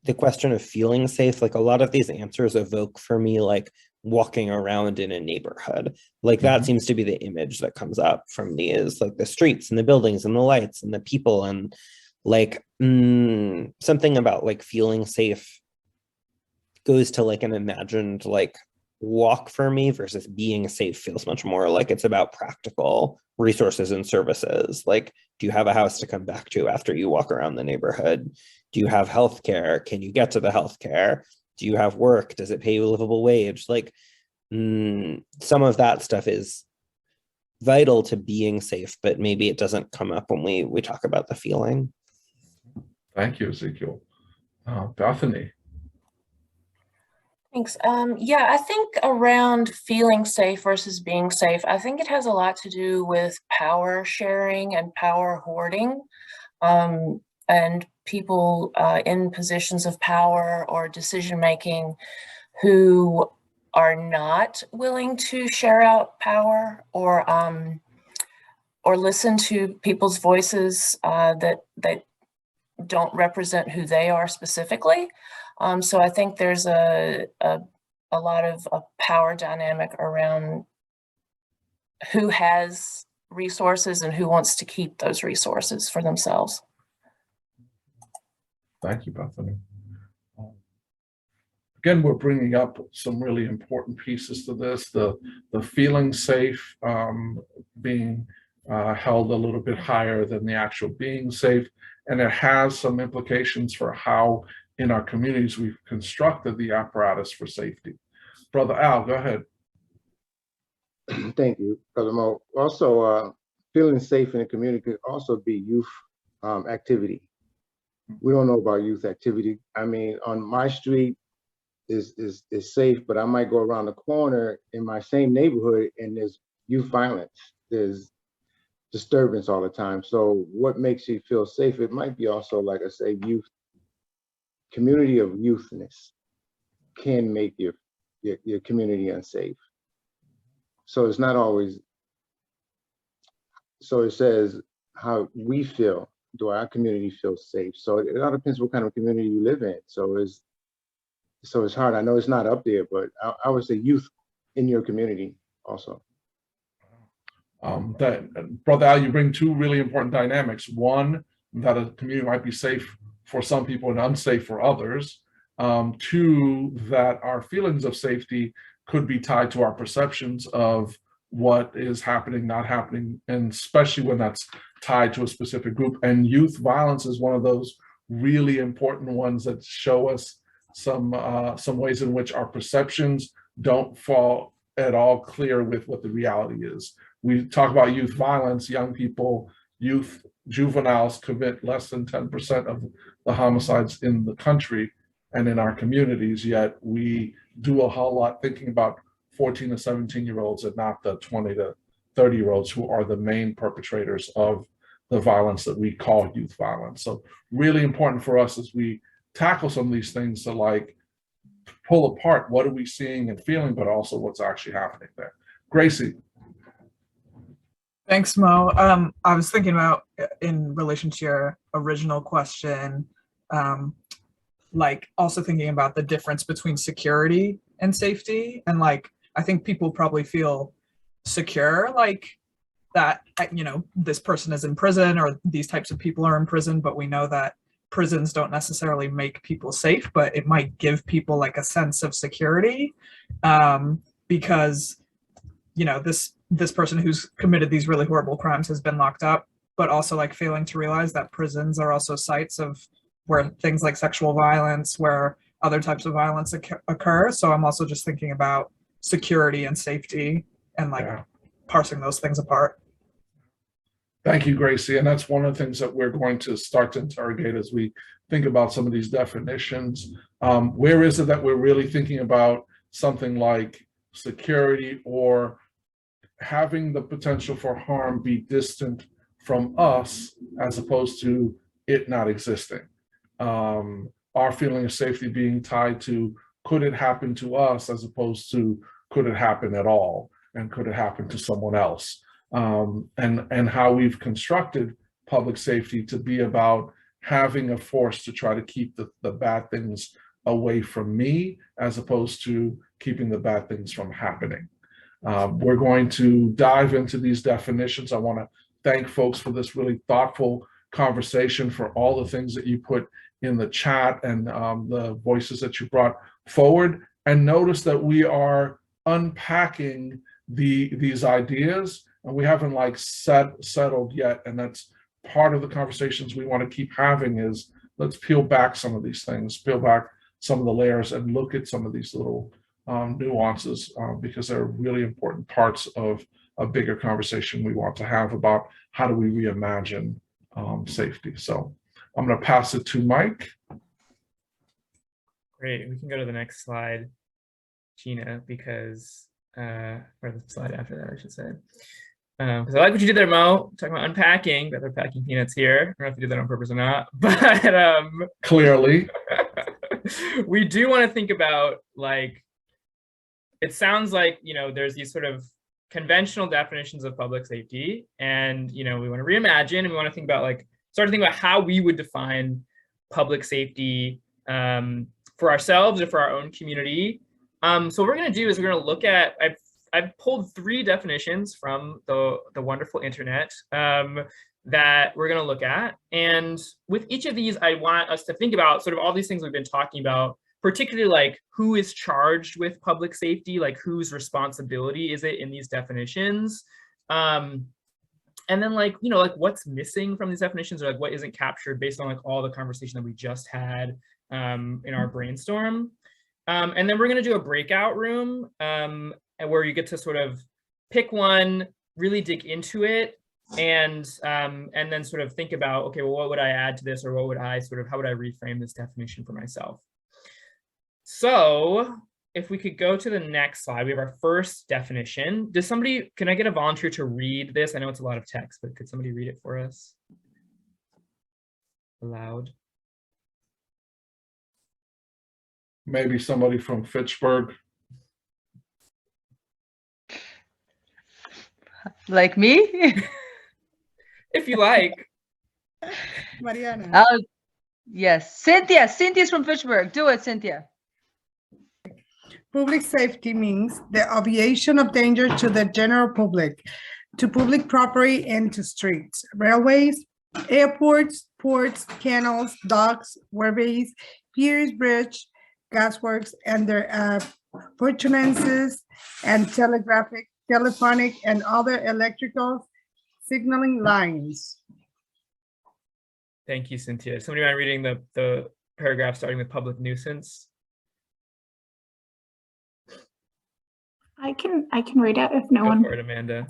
the question of feeling safe, a lot of these answers evoke for me walking around in a neighborhood. Like that seems to be the image that comes up from me, is like the streets and the buildings and the lights and the people, and like something about like feeling safe goes to like an imagined like walk for me, versus being safe feels much more like it's about practical resources and services. Like, do you have a house to come back to after you walk around the neighborhood? Do you have healthcare? Can you get to the healthcare? Do you have work? Does it pay you a livable wage? Like some of that stuff is vital to being safe, but maybe it doesn't come up when we talk about the feeling. Thank you, Ezekiel. Bethany. Thanks. Yeah, I think around feeling safe versus being safe, I think it has a lot to do with power sharing and power hoarding, and people in positions of power or decision making who are not willing to share out power or listen to people's voices that don't represent who they are specifically. So I think there's a lot of a power dynamic around who has resources and who wants to keep those resources for themselves. Thank you, Bethany. Again, we're bringing up some really important pieces to this. The feeling safe being held a little bit higher than the actual being safe. And it has some implications for how in our communities we've constructed the apparatus for safety. Brother Al, go ahead. Thank you, Brother Mo. Also, feeling safe in the community could also be youth activity. We don't know about youth activity. I mean, on my street is safe, but I might go around the corner in my same neighborhood and there's youth violence. There's disturbance all the time. So what makes you feel safe? It might be also, like I say, youth, community of youthness can make your community unsafe. So it's not always, so it says how we feel, do our community feel safe? So it all depends what kind of community you live in. So it's hard. I know it's not up there, but I would say youth in your community also. Brother Al, you bring two really important dynamics. One, that a community might be safe for some people and unsafe for others. Two, that our feelings of safety could be tied to our perceptions of what is happening, not happening, and especially when that's tied to a specific group. And youth violence is one of those really important ones that show us some ways in which our perceptions don't fall at all clear with what the reality is. We talk about youth violence, young people, juveniles commit less than 10% of the homicides in the country and in our communities, yet we do a whole lot thinking about 14 to 17-year-olds and not the 20 to 30-year-olds who are the main perpetrators of the violence that we call youth violence. So really important for us as we tackle some of these things to like pull apart what are we seeing and feeling, but also what's actually happening there. Gracie. Thanks, Mo. I was thinking about, in relation to your original question, like also thinking about the difference between security and safety. And like, I think people probably feel secure, like that, you know, this person is in prison or these types of people are in prison, but we know that prisons don't necessarily make people safe, but it might give people like a sense of security because, you know, this person who's committed these really horrible crimes has been locked up, but also like failing to realize that prisons are also sites of where things like sexual violence, where other types of violence occur. So I'm also just thinking about security and safety and like parsing those things apart. Thank you, Gracie. And that's one of the things that we're going to start to interrogate as we think about some of these definitions. Where is it that we're really thinking about something like security or having the potential for harm be distant from us as opposed to it not existing? Our feeling of safety being tied to could it happen to us as opposed to could it happen at all and could it happen to someone else? And how we've constructed public safety to be about having a force to try to keep the bad things away from me as opposed to keeping the bad things from happening. We're going to dive into these definitions. I want to thank folks for this really thoughtful conversation, for all the things that you put in the chat and the voices that you brought forward. And notice that we are unpacking these ideas, and we haven't like settled yet. And that's part of the conversations we want to keep having, is let's peel back some of these things, peel back some of the layers, and look at some of these little nuances, because they're really important parts of a bigger conversation we want to have about how do we reimagine safety. So I'm going to pass it to Mike. Great. We can go to the next slide, Gina, because, or the slide after that, I should say. Because I like what you did there, Mo, talking about unpacking, but they're packing peanuts here. I don't know if you did that on purpose or not, but clearly we do want to think about, like, it sounds like, you know, there's these sort of conventional definitions of public safety, and, you know, we want to reimagine, and we want to think about, like, start to think about how we would define public safety for ourselves or for our own community. So what we're going to do is we're going to look at, I've pulled 3 definitions from the wonderful internet that we're going to look at. And with each of these, I want us to think about sort of all these things we've been talking about, particularly like who is charged with public safety, like whose responsibility is it in these definitions? And then, like, you know, like what's missing from these definitions, or like what isn't captured based on like all the conversation that we just had in our brainstorm. And then we're going to do a breakout room where you get to sort of pick one, really dig into it, and then sort of think about, okay, well, what would I add to this, or what would I sort of, how would I reframe this definition for myself? So if we could go to the next slide, we have our first definition. Does somebody, can I get a volunteer to read this? I know it's a lot of text, but could somebody read it for us aloud? Maybe somebody from Fitchburg. Like me? If you like. Mariana. Yes, Cynthia's from Fitchburg. Do it, Cynthia. Public safety means the obviation of danger to the general public, to public property, and to streets, railways, airports, ports, canals, docks, waterways, piers, bridge, gasworks, and their appurtenances, and telephonic, and other electrical signaling lines. Thank you, Cynthia. Somebody mind reading the paragraph starting with public nuisance? I can read it if no one. Go for it, Amanda.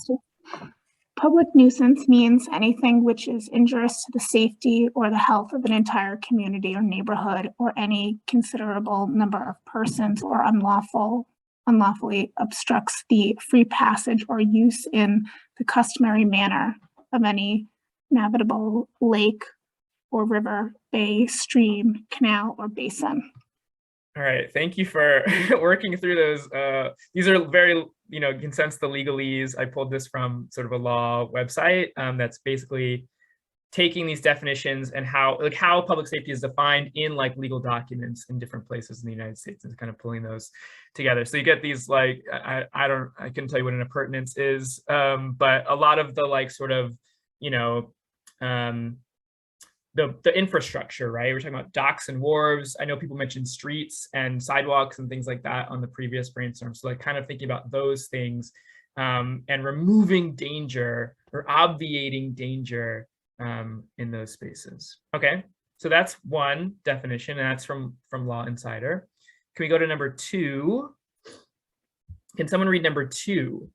Public nuisance means anything which is injurious to the safety or the health of an entire community or neighborhood, or any considerable number of persons, or unlawfully obstructs the free passage or use in the customary manner of any navigable lake or river, bay, stream, canal, or basin. All right, thank you for working through those. These are very, you know, you can sense the legalese. I pulled this from sort of a law website that's basically taking these definitions and how public safety is defined in like legal documents in different places in the United States, and kind of pulling those together. So you get these, like, I couldn't tell you what an appurtenance is, but a lot of the, like, sort of, you know, the infrastructure, right? We're talking about docks and wharves. I know people mentioned streets and sidewalks and things like that on the previous brainstorm. So like kind of thinking about those things and removing danger or obviating danger in those spaces. Okay, so that's one definition, and that's from Law Insider. Can we go to number 2? Can someone read number 2?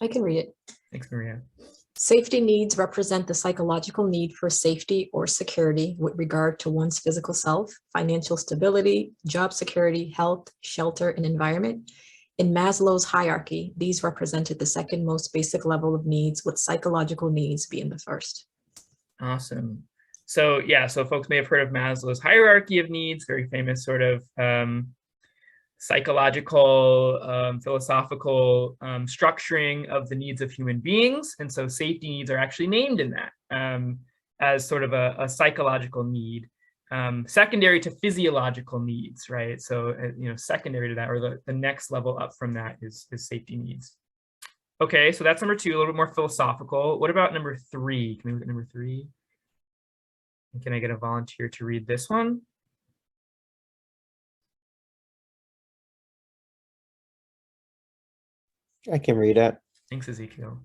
I can read it. Thanks, Maria. Safety needs represent the psychological need for safety or security with regard to one's physical self, financial stability, job security, health, shelter, and environment. In Maslow's hierarchy, these represented the second most basic level of needs, with psychological needs being the first. Awesome. So yeah, so folks may have heard of Maslow's hierarchy of needs, very famous sort of psychological, philosophical structuring of the needs of human beings. And so safety needs are actually named in that as sort of a psychological need. secondary to physiological needs, right? So, secondary to that, or the next level up from that is safety needs. Okay, so that's number 2, a little bit more philosophical. What about number 3? Can we look at number 3? Can I get a volunteer to read this one? I can read it. Thanks, Ezekiel.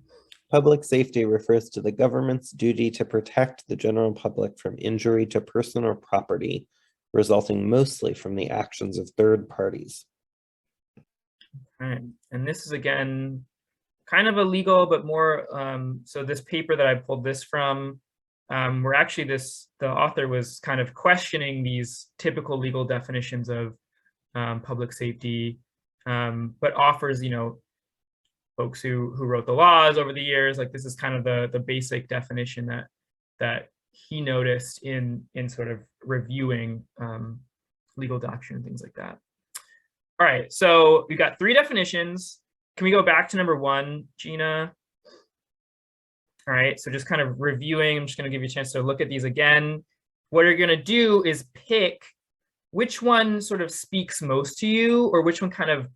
Public safety refers to the government's duty to protect the general public from injury to person or property, resulting mostly from the actions of third parties. All right, and this is again kind of a legal, but more. So this paper that I pulled this from, where actually the author was kind of questioning these typical legal definitions of public safety, but offers, folks who wrote the laws over the years, like this is kind of the basic definition that he noticed in sort of reviewing legal doctrine and things like that. All right, so we've got 3 definitions. Can we go back to number 1, Gina? All right, so just kind of reviewing, I'm just going to give you a chance to look at these again. What you're going to do is pick which one sort of speaks most to you, or which one kind of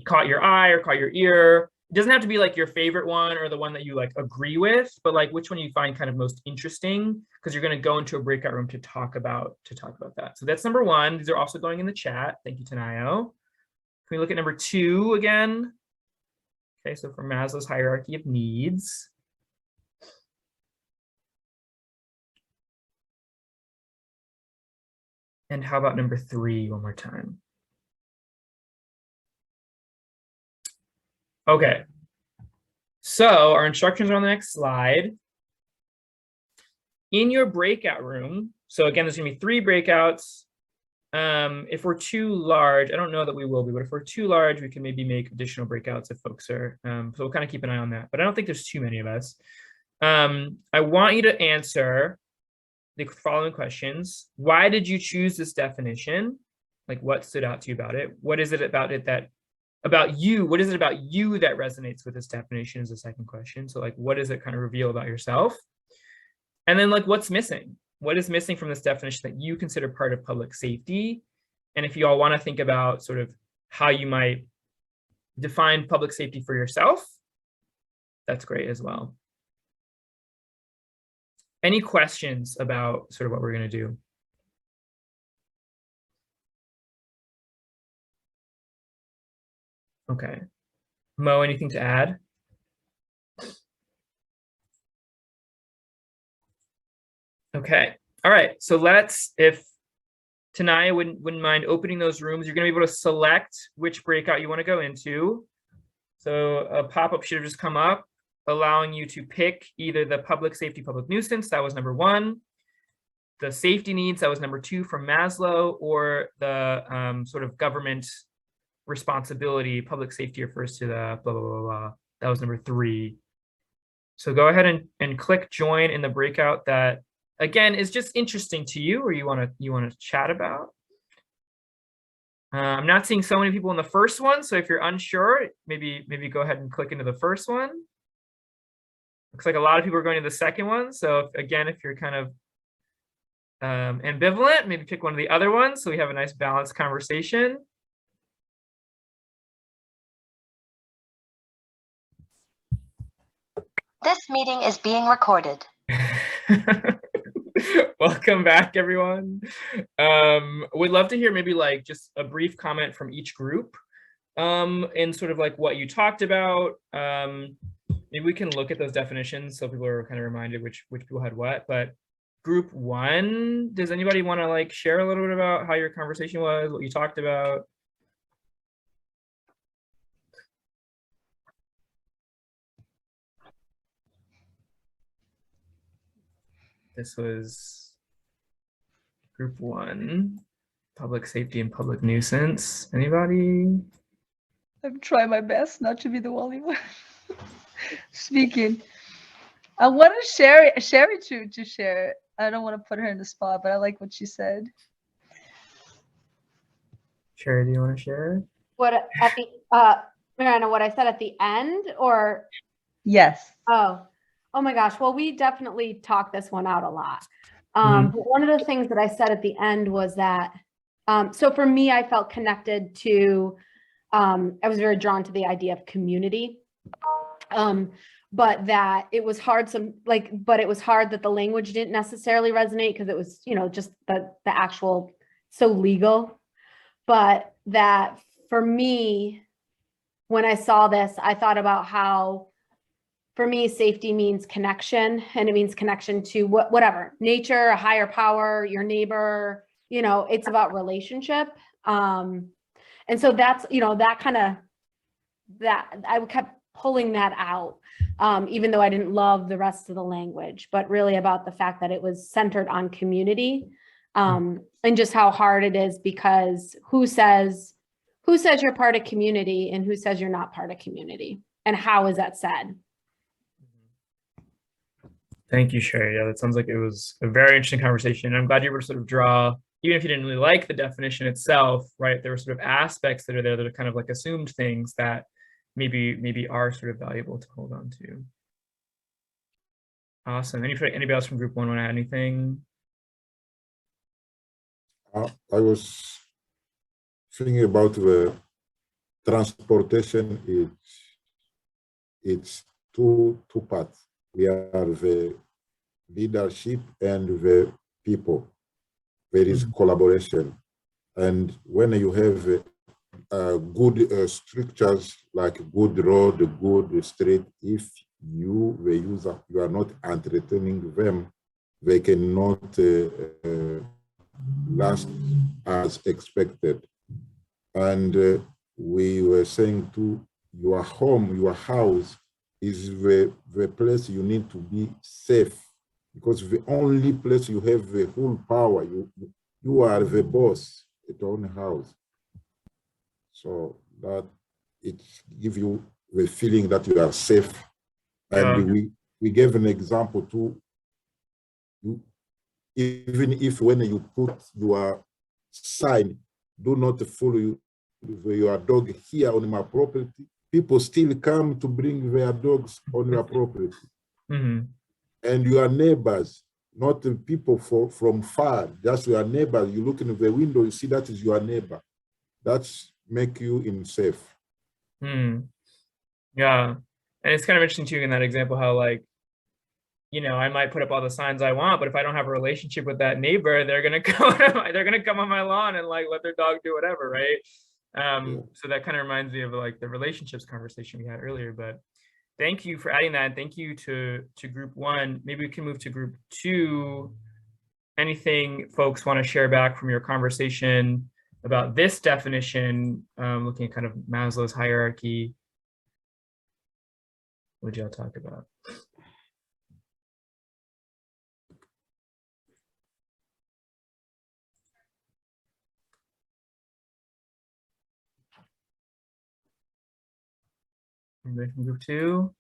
caught your eye or caught your ear. It doesn't have to be like your favorite one or the one that you like agree with, but like which one you find kind of most interesting, because you're going to go into a breakout room to talk about that. So that's number 1. These are also going in the chat. Thank you, Tanayo. Can we look at number 2 again? Okay, so for Maslow's hierarchy of needs. And how about number 3 one more time? Okay, so our instructions are on the next slide. In your breakout room, so again, there's gonna be 3 breakouts. If we're too large, I don't know that we will be, but if we're too large, we can maybe make additional breakouts if folks are, so we'll kind of keep an eye on that, but I don't think there's too many of us. I want you to answer the following questions. Why did you choose this definition? Like, what stood out to you about it? What is it about it that about you? What is it about you that resonates with this definition is the second question. So like, what does it kind of reveal about yourself? And then like, what's missing? What is missing from this definition that you consider part of public safety? And if you all want to think about sort of how you might define public safety for yourself, that's great as well. Any questions about sort of what we're going to do? Okay. Mo, anything to add? Okay. All right. So let's, if Tanaya wouldn't mind opening those rooms, you're going to be able to select which breakout you want to go into. So a pop-up should have just come up, allowing you to pick either the public safety, public nuisance, that was number 1, the safety needs, that was number 2 from Maslow, or the sort of government responsibility, public safety refers to the blah, blah, blah, blah. That was number 3. So go ahead and click join in the breakout that, again, is just interesting to you or you want to chat about. I'm not seeing so many people in the first one, so if you're unsure, maybe go ahead and click into the first one. Looks like a lot of people are going to the second one. So again, if you're kind of ambivalent, maybe pick one of the other ones so we have a nice balanced conversation. This meeting is being recorded. Welcome back, everyone. We'd love to hear maybe like just a brief comment from each group and sort of like what you talked about. Maybe we can look at those definitions so people are kind of reminded which people had what. But group 1, does anybody want to like share a little bit about how your conversation was, what you talked about? This was group 1, public safety and public nuisance. Anybody? I'm trying my best not to be the only one speaking. I want to Sherry to share. I don't want to put her in the spot, but I like what she said. Sherry, do you want to share? What at the Mariana, what I said at the end, or yes. Oh my gosh. Well, we definitely talked this one out a lot. But one of the things that I said at the end was that, so for me, I felt connected to, I was very drawn to the idea of community. But that it was hard but it was hard that the language didn't necessarily resonate because it was, just the actual, so legal. But that for me, when I saw this, I thought about how, for me, safety means connection, and it means connection to whatever, nature, a higher power, your neighbor, it's about relationship. And so that's, that I kept pulling that out, even though I didn't love the rest of the language, but really about the fact that it was centered on community, and just how hard it is, because who says you're part of community and who says you're not part of community, and how is that said? Thank you, Sherry. Yeah, that sounds like it was a very interesting conversation. I'm glad you were able to sort of draw, even if you didn't really like the definition itself, right? There were sort of aspects that are there that are kind of like assumed things that maybe are sort of valuable to hold on to. Awesome. Anybody else from group one want to add anything? I was thinking about the transportation. It's two parts. We have the leadership and the people. There is collaboration, and when you have good structures like good road, good street, if you, the user, you are not entertaining them, they cannot last as expected. And we were saying to your home, your house is the place you need to be safe, because the only place you have the whole power, you are the boss at your own house. So that it gives you the feeling that you are safe. And we gave an example too. Even if when you put your sign, do not follow your dog here on my property, people still come to bring their dogs on your property. And your neighbors, not the people from far, just your neighbor. You look in the window, you see that is your neighbor. That's make you unsafe. Yeah. And it's kind of interesting too in that example how, like, I might put up all the signs I want, but if I don't have a relationship with that neighbor, they're gonna come on my lawn and like let their dog do whatever, right? So that kind of reminds me of like the relationships conversation we had earlier. But thank you for adding that. Thank you to group one. Maybe we can move to group two. Anything folks want to share back from your conversation about this definition, looking at kind of Maslow's hierarchy? What did y'all talk about? Anybody from group two?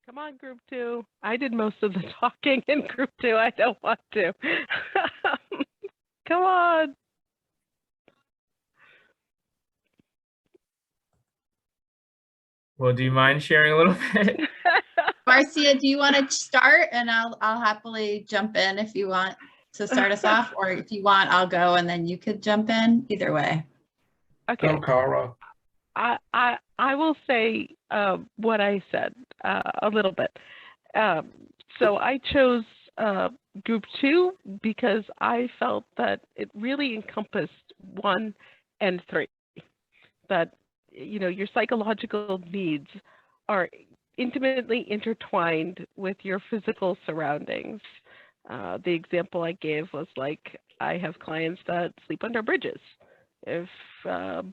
Come on, group two. I did most of the talking in group two. I don't want to. Come on. Well, do you mind sharing a little bit? Marcia, do you want to start, and I'll happily jump in if you want to start us off, or if you want, I'll go and then you could jump in. Either way. Okay. Go, Cara. I will say what I said a little bit. So I chose group two because I felt that it really encompassed 1 and 3. That your psychological needs are intimately intertwined with your physical surroundings. The example I gave was like, I have clients that sleep under bridges. If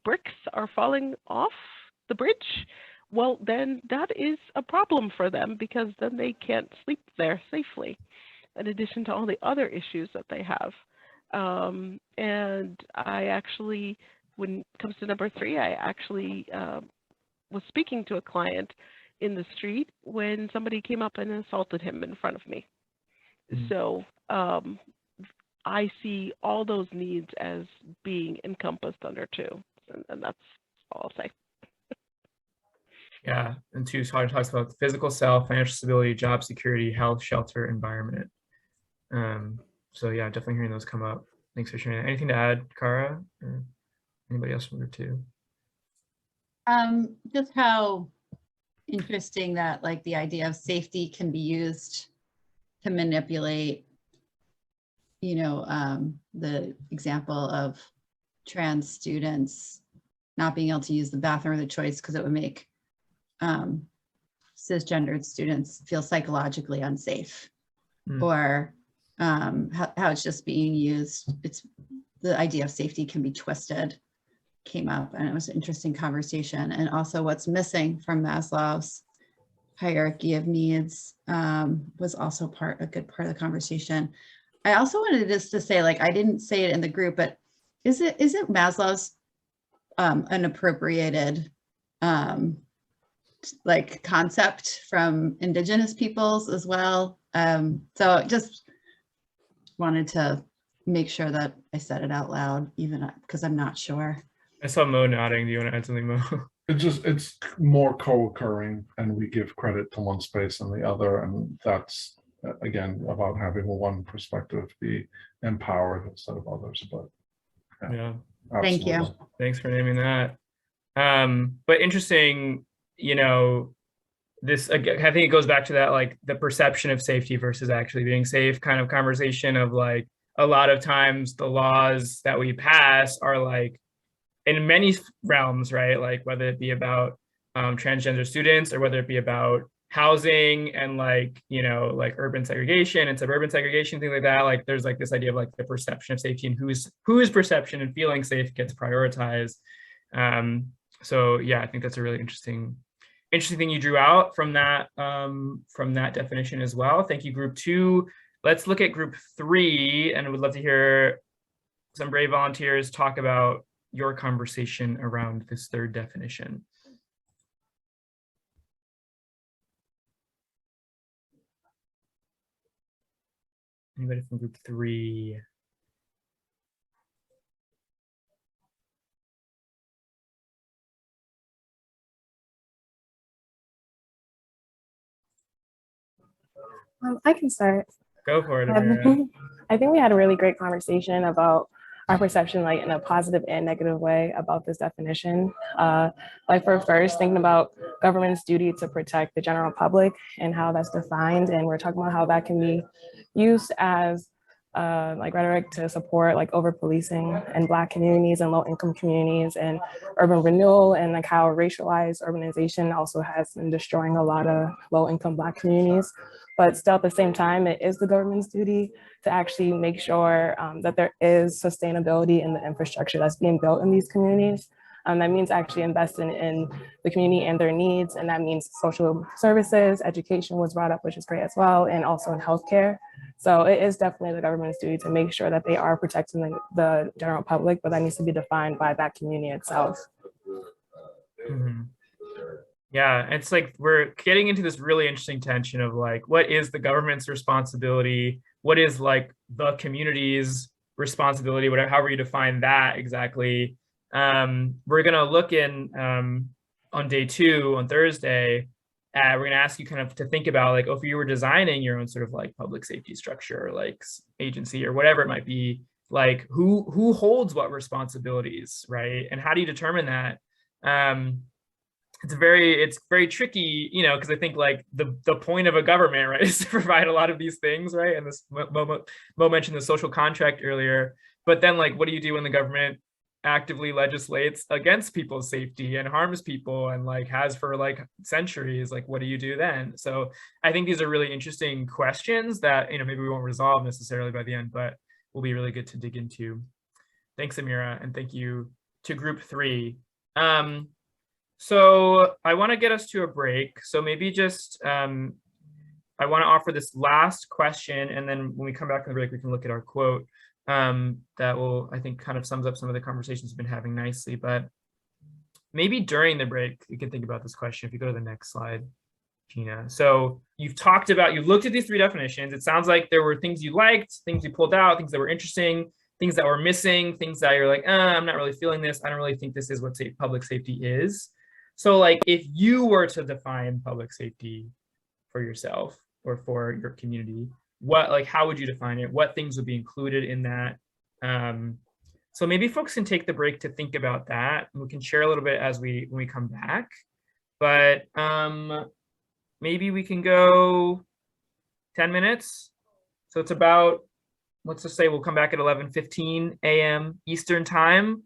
bricks are falling off the bridge, well, then that is a problem for them, because then they can't sleep there safely, in addition to all the other issues that they have. And I actually, when it comes to number 3, I actually was speaking to a client in the street when somebody came up and assaulted him in front of me. So I see all those needs as being encompassed under 2, and that's all I'll say. Yeah, and 2 talks about the physical self, financial stability, job security, health, shelter, environment. So yeah, definitely hearing those come up. Thanks for sharing that. Anything to add, Kara, or anybody else from group 2? Just how interesting that like the idea of safety can be used to manipulate, the example of trans students not being able to use the bathroom of their choice because it would make cisgendered students feel psychologically unsafe, or how it's just being used. It's the idea of safety can be twisted, came up, and it was an interesting conversation. And also what's missing from Maslow's hierarchy of needs was also a good part of the conversation. I also wanted just to say, like, I didn't say it in the group, but isn't Maslow's an appropriated like concept from indigenous peoples as well? So just wanted to make sure that I said it out loud, even because I'm not sure. I saw Mo nodding. Do you want to add something, Mo? It's more co-occurring, and we give credit to one space and the other, and that's again about having one perspective be empowered instead of others. But yeah. Thank you. Thanks for naming that. But interesting, this, I think it goes back to that, like the perception of safety versus actually being safe kind of conversation of like, a lot of times the laws that we pass are like, in many realms, right? Like whether it be about transgender students, or whether it be about housing and like, like urban segregation and suburban segregation, things like that. Like there's like this idea of like the perception of safety and whose perception and feeling safe gets prioritized. So yeah, I think that's a really interesting thing you drew out from that definition as well. Thank you, group 2. Let's look at group 3, and we'd love to hear some brave volunteers talk about your conversation around this third definition. Anybody from group 3? I can start. Go for it. I think we had a really great conversation about our perception, like in a positive and negative way, about this definition. Like for first, thinking about government's duty to protect the general public and how that's defined. And we're talking about how that can be used as like rhetoric to support like over policing in Black communities and low income communities and urban renewal, and like how racialized urbanization also has been destroying a lot of low income Black communities. But still at the same time, it is the government's duty to actually make sure that there is sustainability in the infrastructure that's being built in these communities. That means actually investing in the community and their needs. And that means social services, education was brought up, which is great as well, and also in healthcare. So it is definitely the government's duty to make sure that they are protecting the general public, but that needs to be defined by that community itself. Mm-hmm. Yeah, it's like we're getting into this really interesting tension of like, what is the government's responsibility? What is like the community's responsibility? Whatever, however you define that exactly. We're gonna look in on day 2 on Thursday. We're gonna ask you kind of to think about like, if you were designing your own sort of like public safety structure, or like agency or whatever it might be, like who holds what responsibilities, right? And how do you determine that? It's very tricky, because I think like the point of a government, right, is to provide a lot of these things, right? And this Mo mentioned the social contract earlier, but then like, what do you do when the government actively legislates against people's safety and harms people and like has for like centuries? Like, what do you do then? So I think these are really interesting questions that, maybe we won't resolve necessarily by the end, but will be really good to dig into. Thanks, Amira, and thank you to group 3. So I want to get us to a break. So maybe just, I want to offer this last question, and then when we come back from the break, we can look at our quote that will, I think, kind of sums up some of the conversations we've been having nicely. But maybe during the break, you can think about this question. If you go to the next slide, Gina. So you've looked at these 3 definitions. It sounds like there were things you liked, things you pulled out, things that were interesting, things that were missing, things that you're like, I'm not really feeling this. I don't really think this is what public safety is. So like, if you were to define public safety for yourself or for your community, how would you define it? What things would be included in that? So maybe folks can take the break to think about that, and we can share a little bit as when we come back. But maybe we can go 10 minutes. So it's about, let's just say we'll come back at 11:15 a.m. Eastern time.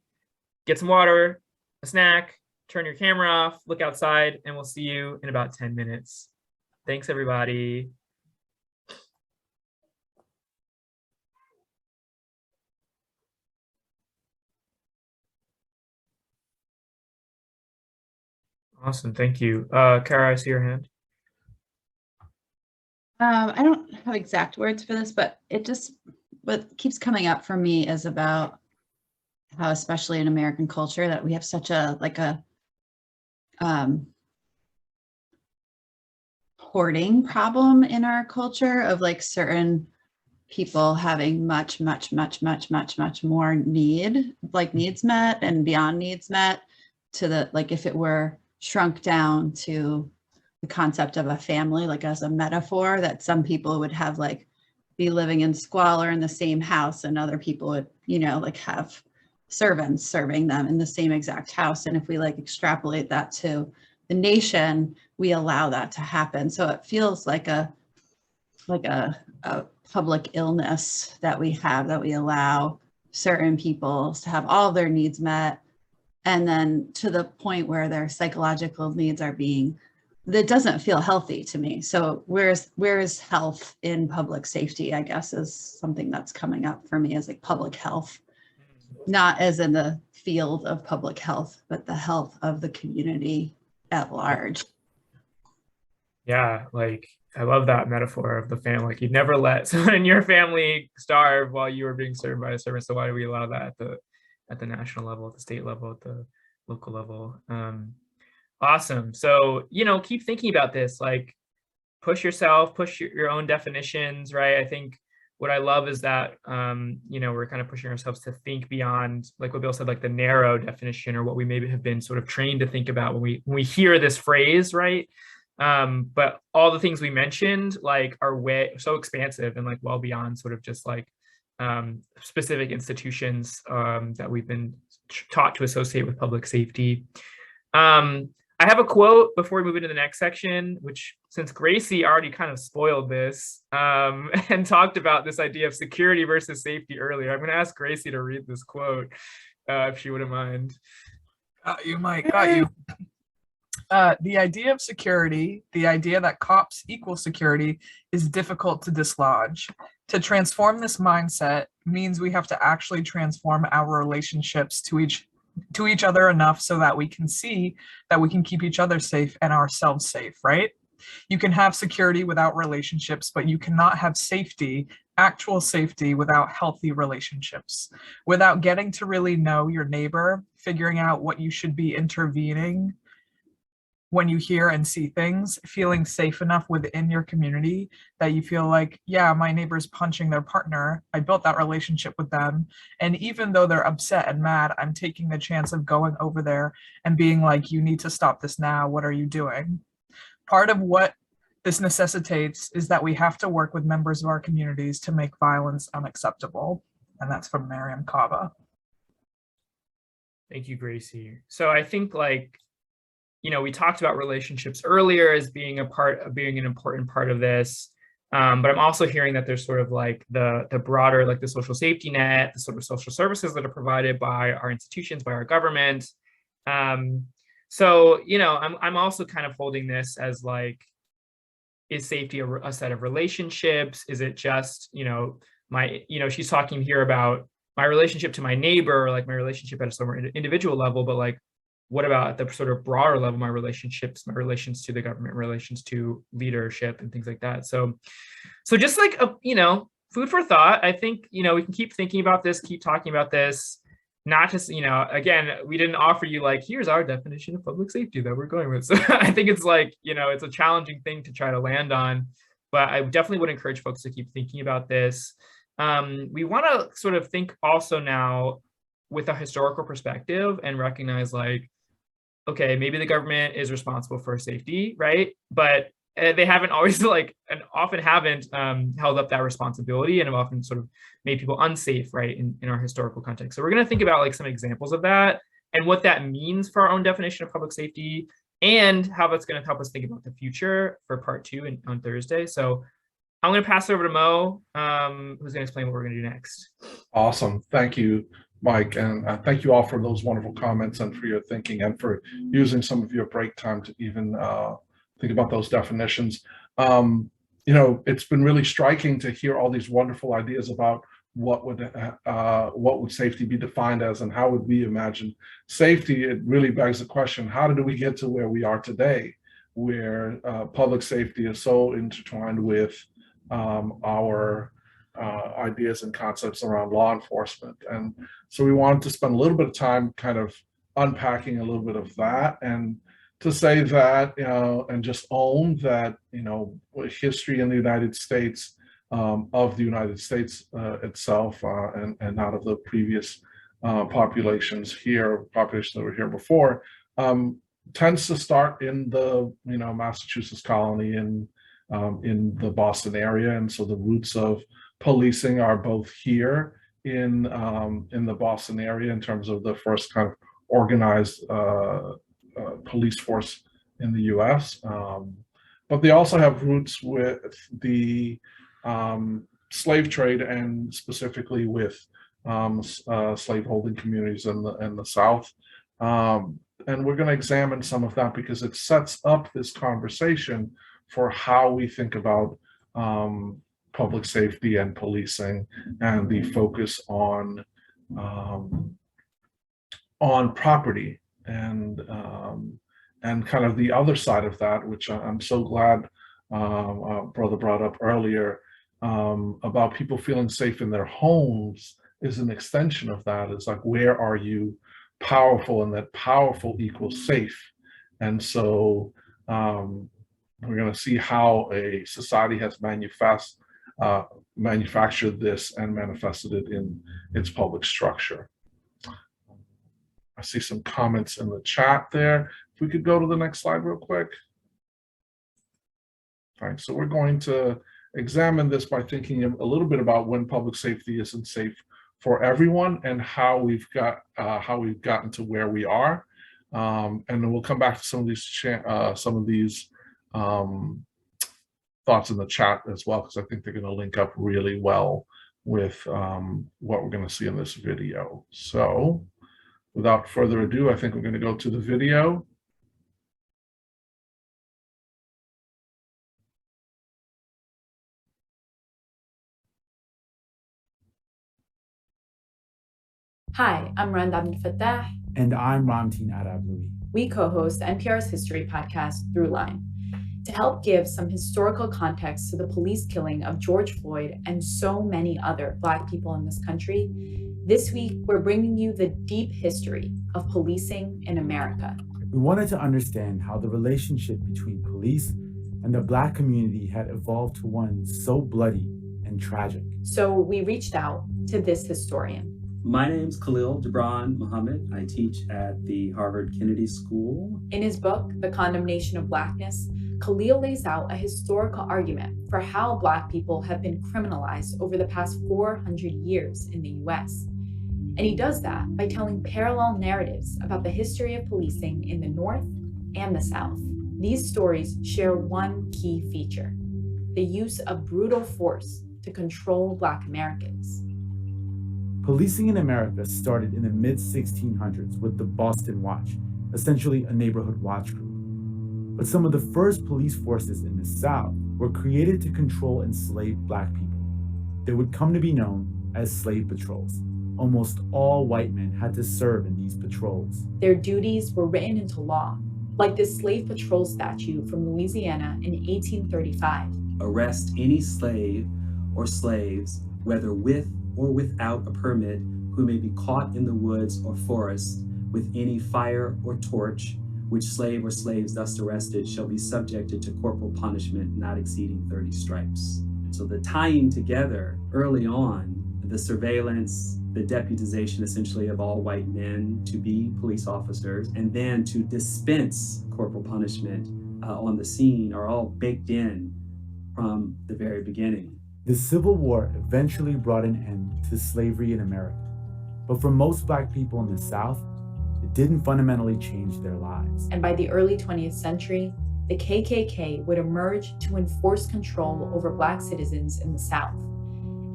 Get some water, a snack, turn your camera off, look outside, and we'll see you in about 10 minutes. Thanks, everybody. Awesome, thank you. Kara, I see your hand. I don't have exact words for this, but what keeps coming up for me is about how, especially in American culture, that we have such a hoarding problem in our culture of like certain people having much more needs met and beyond needs met, to the, like, if it were shrunk down to the concept of a family, like as a metaphor, that some people would have like be living in squalor in the same house, and other people would, like have servants serving them in the same exact house. And if we like extrapolate that to the nation, we allow that to happen. So it feels like a public illness that we have, that we allow certain people to have all of their needs met, and then to the point where their psychological needs are that doesn't feel healthy to me. So where is health in public safety, I guess, is something that's coming up for me as like public health, not as in the field of public health, but the health of the community at large. Yeah, like I love that metaphor of the family. Like you'd never let someone in your family starve while you were being served by a servant. So why do we allow that at the national level, at the state level, at the local level? Awesome. So, keep thinking about this, like push yourself, push your own definitions, right? I think what I love is that, we're kind of pushing ourselves to think beyond, like what Bill said, like the narrow definition, or what we maybe have been sort of trained to think about when we hear this phrase, right? But all the things we mentioned, like, are so expansive and like well beyond sort of just like specific institutions that we've been taught to associate with public safety. I have a quote before we move into the next section, which, since Gracie already kind of spoiled this and talked about this idea of security versus safety earlier, I'm going to ask Gracie to read this quote, if she wouldn't mind. Got you, Mike, got you. The idea of security, the idea that cops equal security, is difficult to dislodge. To transform this mindset means we have to actually transform our relationships to each other enough so that we can see that we can keep each other safe and ourselves safe, right? You can have security without relationships, but you cannot have safety, actual safety, without healthy relationships. Without getting to really know your neighbor, figuring out what you should be intervening when you hear and see things, feeling safe enough within your community that you feel like, yeah, my neighbor's punching their partner, I built that relationship with them, and even though they're upset and mad, I'm taking the chance of going over there and being like, you need to stop this now, what are you doing? Part of what this necessitates is that we have to work with members of our communities to make violence unacceptable. And that's from Miriam Kava. Thank you, Gracie. So I think, like, we talked about relationships earlier as being an important part of this. But I'm also hearing that there's sort of like the broader, like the social safety net, the sort of social services that are provided by our institutions, by our government. So, I'm also kind of holding this as like, is safety a set of relationships? Is it just, she's talking here about my relationship to my neighbor, or like my relationship at a sort of individual level, but like, what about at the sort of broader level, my relations to the government, relations to leadership and things like that. So just like, food for thought. I think, we can keep thinking about this, keep talking about this, not just, again, we didn't offer you like, here's our definition of public safety that we're going with. So I think it's like, it's a challenging thing to try to land on, but I definitely would encourage folks to keep thinking about this. We want to sort of think also now with a historical perspective and recognize, like, okay, maybe the government is responsible for safety, right? But they haven't always and often haven't held up that responsibility, and have often sort of made people unsafe, right, in our historical context. So we're going to think about some examples of that and what that means for our own definition of public safety, and how that's going to help us think about the future for part 2 on Thursday. So I'm going to pass it over to Mo, who's going to explain what we're going to do next. Awesome. Thank you, Mike. And thank you all for those wonderful comments and for your thinking and for using some of your break time to even think about those definitions. It's been really striking to hear all these wonderful ideas about what would safety be defined as, and how would we imagine safety. It really begs the question, how did we get to where we are today, where public safety is so intertwined with our ideas and concepts around law enforcement? And so we wanted to spend a little bit of time kind of unpacking a little bit of that, and to say that, and just own that, history in the United States, of the United States itself, and not of the previous populations that were here before, tends to start in the Massachusetts colony and in the Boston area. And so the roots of policing are both here in the Boston area in terms of the first kind of organized police force in the US. But they also have roots with the slave trade, and specifically with slaveholding communities in the South. And we're going to examine some of that because it sets up this conversation for how we think about public safety and policing, and the focus on property, and kind of the other side of that, which I'm so glad brother brought up earlier, about people feeling safe in their homes, is an extension of that. It's like, where are you powerful, and that powerful equals safe. And so we're going to see how a society has manufactured this and manifested it in its public structure. I see some comments in the chat there. If we could go to the next slide real quick. All right, so we're going to examine this by thinking a little bit about when public safety isn't safe for everyone, and how we've gotten to where we are. And then we'll come back to some of these thoughts in the chat as well, because I think they're going to link up really well with what we're going to see in this video. So without further ado, I think we're going to go to the video. Hi, I'm Rand Abdel-Fattah. And I'm Ramteen Arablouei. We co-host NPR's history podcast, Throughline, to help give some historical context to the police killing of George Floyd and so many other Black people in this country. This week, we're bringing you the deep history of policing in America. We wanted to understand how the relationship between police and the Black community had evolved to one so bloody and tragic. So we reached out to this historian. My name's Khalil Gibran Muhammad. I teach at the Harvard Kennedy School. In his book, The Condemnation of Blackness, Khalil lays out a historical argument for how Black people have been criminalized over the past 400 years in the US. And he does that by telling parallel narratives about the history of policing in the North and the South. These stories share one key feature: the use of brutal force to control Black Americans. Policing in America started in the mid-1600s with the Boston Watch, essentially a neighborhood watch group. But some of the first police forces in the South were created to control enslaved Black people. They would come to be known as slave patrols. Almost all white men had to serve in these patrols. Their duties were written into law, like this slave patrol statute from Louisiana in 1835. Arrest any slave or slaves, whether with or without a permit, who may be caught in the woods or forests with any fire or torch, which slave or slaves thus arrested shall be subjected to corporal punishment not exceeding 30 stripes. So the tying together early on, the surveillance, the deputization essentially of all white men to be police officers, and then to dispense corporal punishment on the scene are all baked in from the very beginning. The Civil War eventually brought an end to slavery in America, but for most Black people in the South, it didn't fundamentally change their lives. And by the early 20th century, the KKK would emerge to enforce control over Black citizens in the South.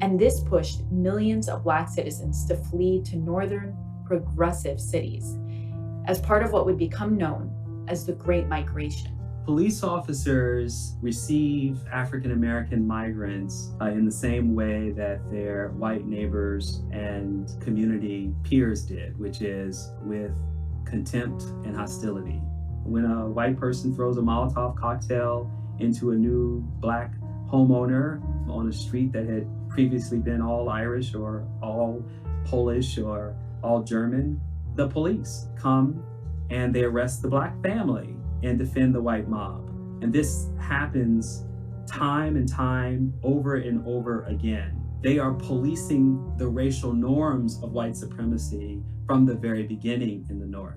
And this pushed millions of Black citizens to flee to northern, progressive cities as part of what would become known as the Great Migration. Police officers receive African American migrants in the same way that their white neighbors and community peers did, which is with contempt and hostility. When a white person throws a Molotov cocktail into a new Black homeowner on a street that had previously been all Irish or all Polish or all German, the police come and they arrest the Black family and defend the white mob. And this happens time and time, over and over again. They are policing the racial norms of white supremacy from the very beginning in the North.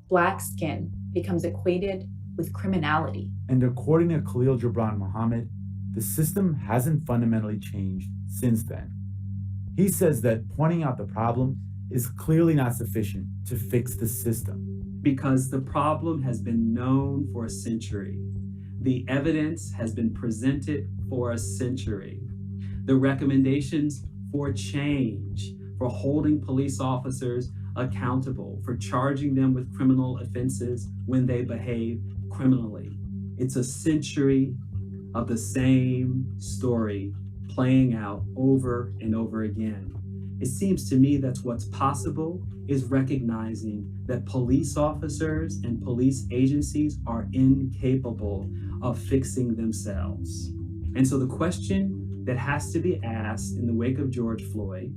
Black skin becomes equated with criminality. And according to Khalil Gibran Muhammad, the system hasn't fundamentally changed since then. He says that pointing out the problem is clearly not sufficient to fix the system. Because the problem has been known for a century. The evidence has been presented for a century. The recommendations for change, for holding police officers accountable, for charging them with criminal offenses when they behave criminally. It's a century of the same story playing out over and over again. It seems to me that's what's possible is recognizing that police officers and police agencies are incapable of fixing themselves. And so the question that has to be asked in the wake of George Floyd,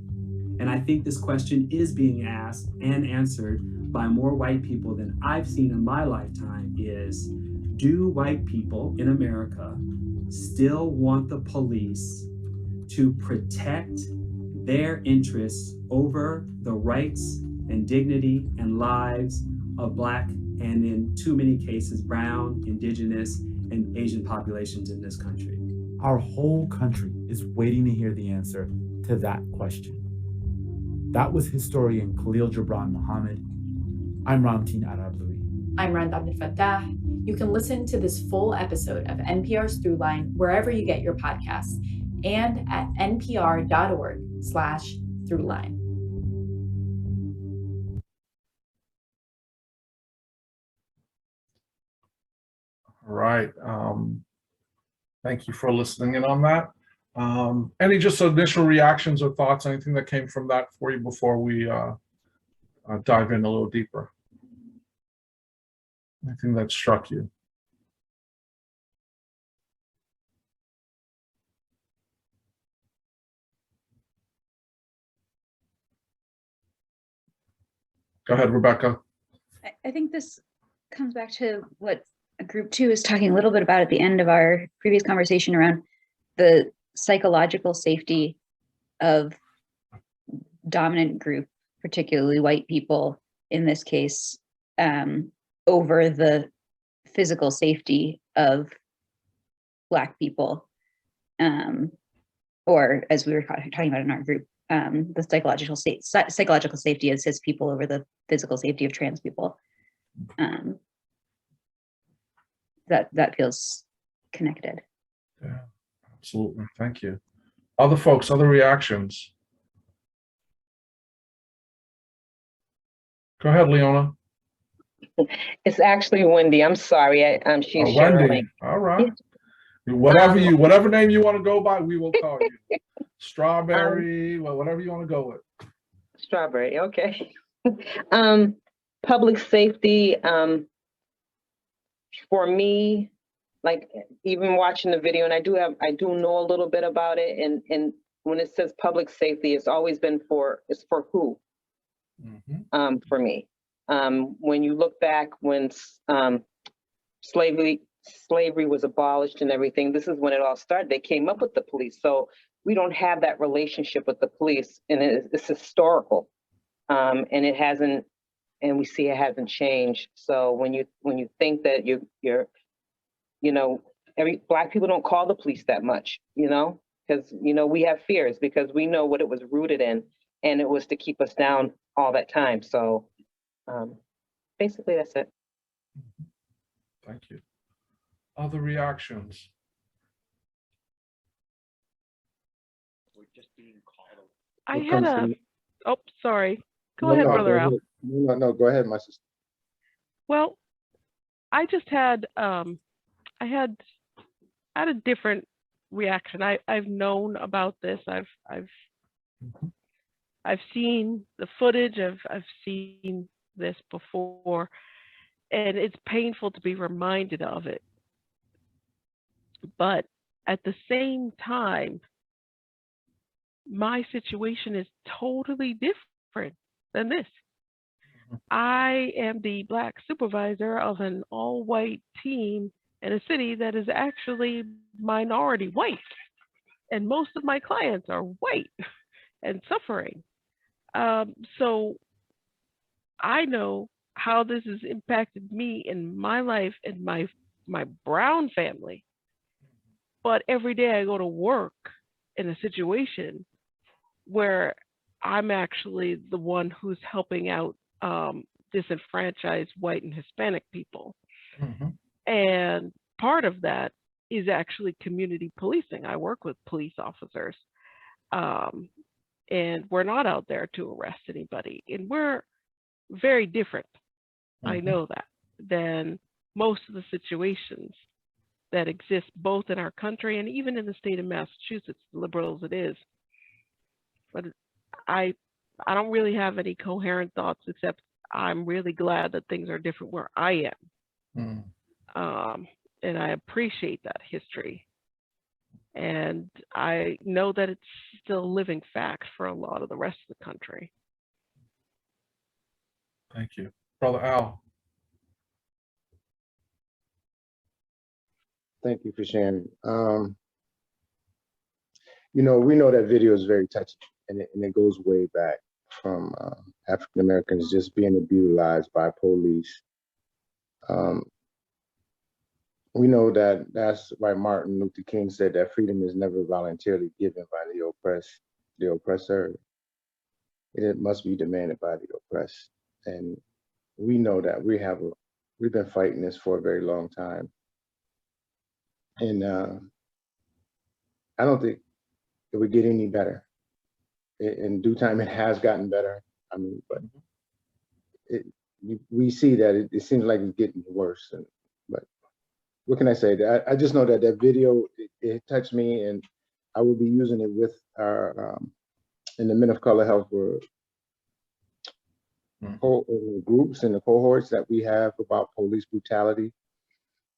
and I think this question is being asked and answered by more white people than I've seen in my lifetime, is, do white people in America still want the police to protect their interests over the rights and dignity and lives of Black, and in too many cases, brown, indigenous, and Asian populations in this country? Our whole country is waiting to hear the answer to that question. That was historian Khalil Gibran Muhammad. I'm Ramteen Arablouei. I'm Rand Abdel Fattah. You can listen to this full episode of NPR's Throughline wherever you get your podcasts and at npr.org/throughline. All right. Thank you for listening in on that. Any just initial reactions or thoughts, anything that came from that for you before we dive in a little deeper? Anything that struck you? Go ahead, Rebecca. I think this comes back to what Group 2 is talking a little bit about at the end of our previous conversation around the psychological safety of dominant group, particularly white people in this case, over the physical safety of Black people, or as we were talking about in our group, the psychological safety of cis people over the physical safety of trans people. That feels connected. Yeah, absolutely. Thank you. Other folks, other reactions? Go ahead, Leona. It's actually Wendy. I'm sorry. She's Wendy. All right. Whatever name you want to go by, we will call you. Strawberry, well, whatever you want to go with. Strawberry. Okay. Public safety. For me, like even watching the video, and I do know a little bit about it. And when it says public safety, it's always been it's for who? Mm-hmm. For me. When you look back when slavery was abolished and everything, this is when it all started. They came up with the police. So we don't have that relationship with the police, and it's historical. And it and we see it hasn't changed. So when you think that you're Black people don't call the police that much, because we have fears because we know what it was rooted in, and it was to keep us down all that time. So basically that's it. Thank you. Other reactions? I had a, oh, sorry. Go No, ahead, no, Brother go Al. ahead. No, go ahead, my sister. Well, I just had, I had a different reaction. I've known about this. I've seen the footage. I've seen this before, and it's painful to be reminded of it. But at the same time, my situation is totally different than this. I am the Black supervisor of an all-white team in a city that is actually minority white, and most of my clients are white and suffering. So I know how this has impacted me in my life and my brown family. But every day I go to work in a situation where I'm actually the one who's helping out disenfranchised white and Hispanic people. And part of that is actually community policing. I work with police officers, and we're not out there to arrest anybody. And we're very different, I know that, than most of the situations that exist both in our country and even in the state of Massachusetts, liberal as it is. But I don't really have any coherent thoughts, except I'm really glad that things are different where I am. And I appreciate that history. And I know that it's still living fact for a lot of the rest of the country. Thank you. Brother Al. Thank you for sharing. We know that video is very touching, and it goes way back from African Americans just being abused by police. We know that that's why Martin Luther King said that freedom is never voluntarily given by the oppressor. It must be demanded by the oppressed. And we know that we've been fighting this for a very long time. And I don't think it would get any better. In due time, it has gotten better. I mean, but we see that it seems like it's getting worse. But what can I say? I just know that video, it touched me, and I will be using it with our, in the Men of Color Health groups and the cohorts that we have about police brutality.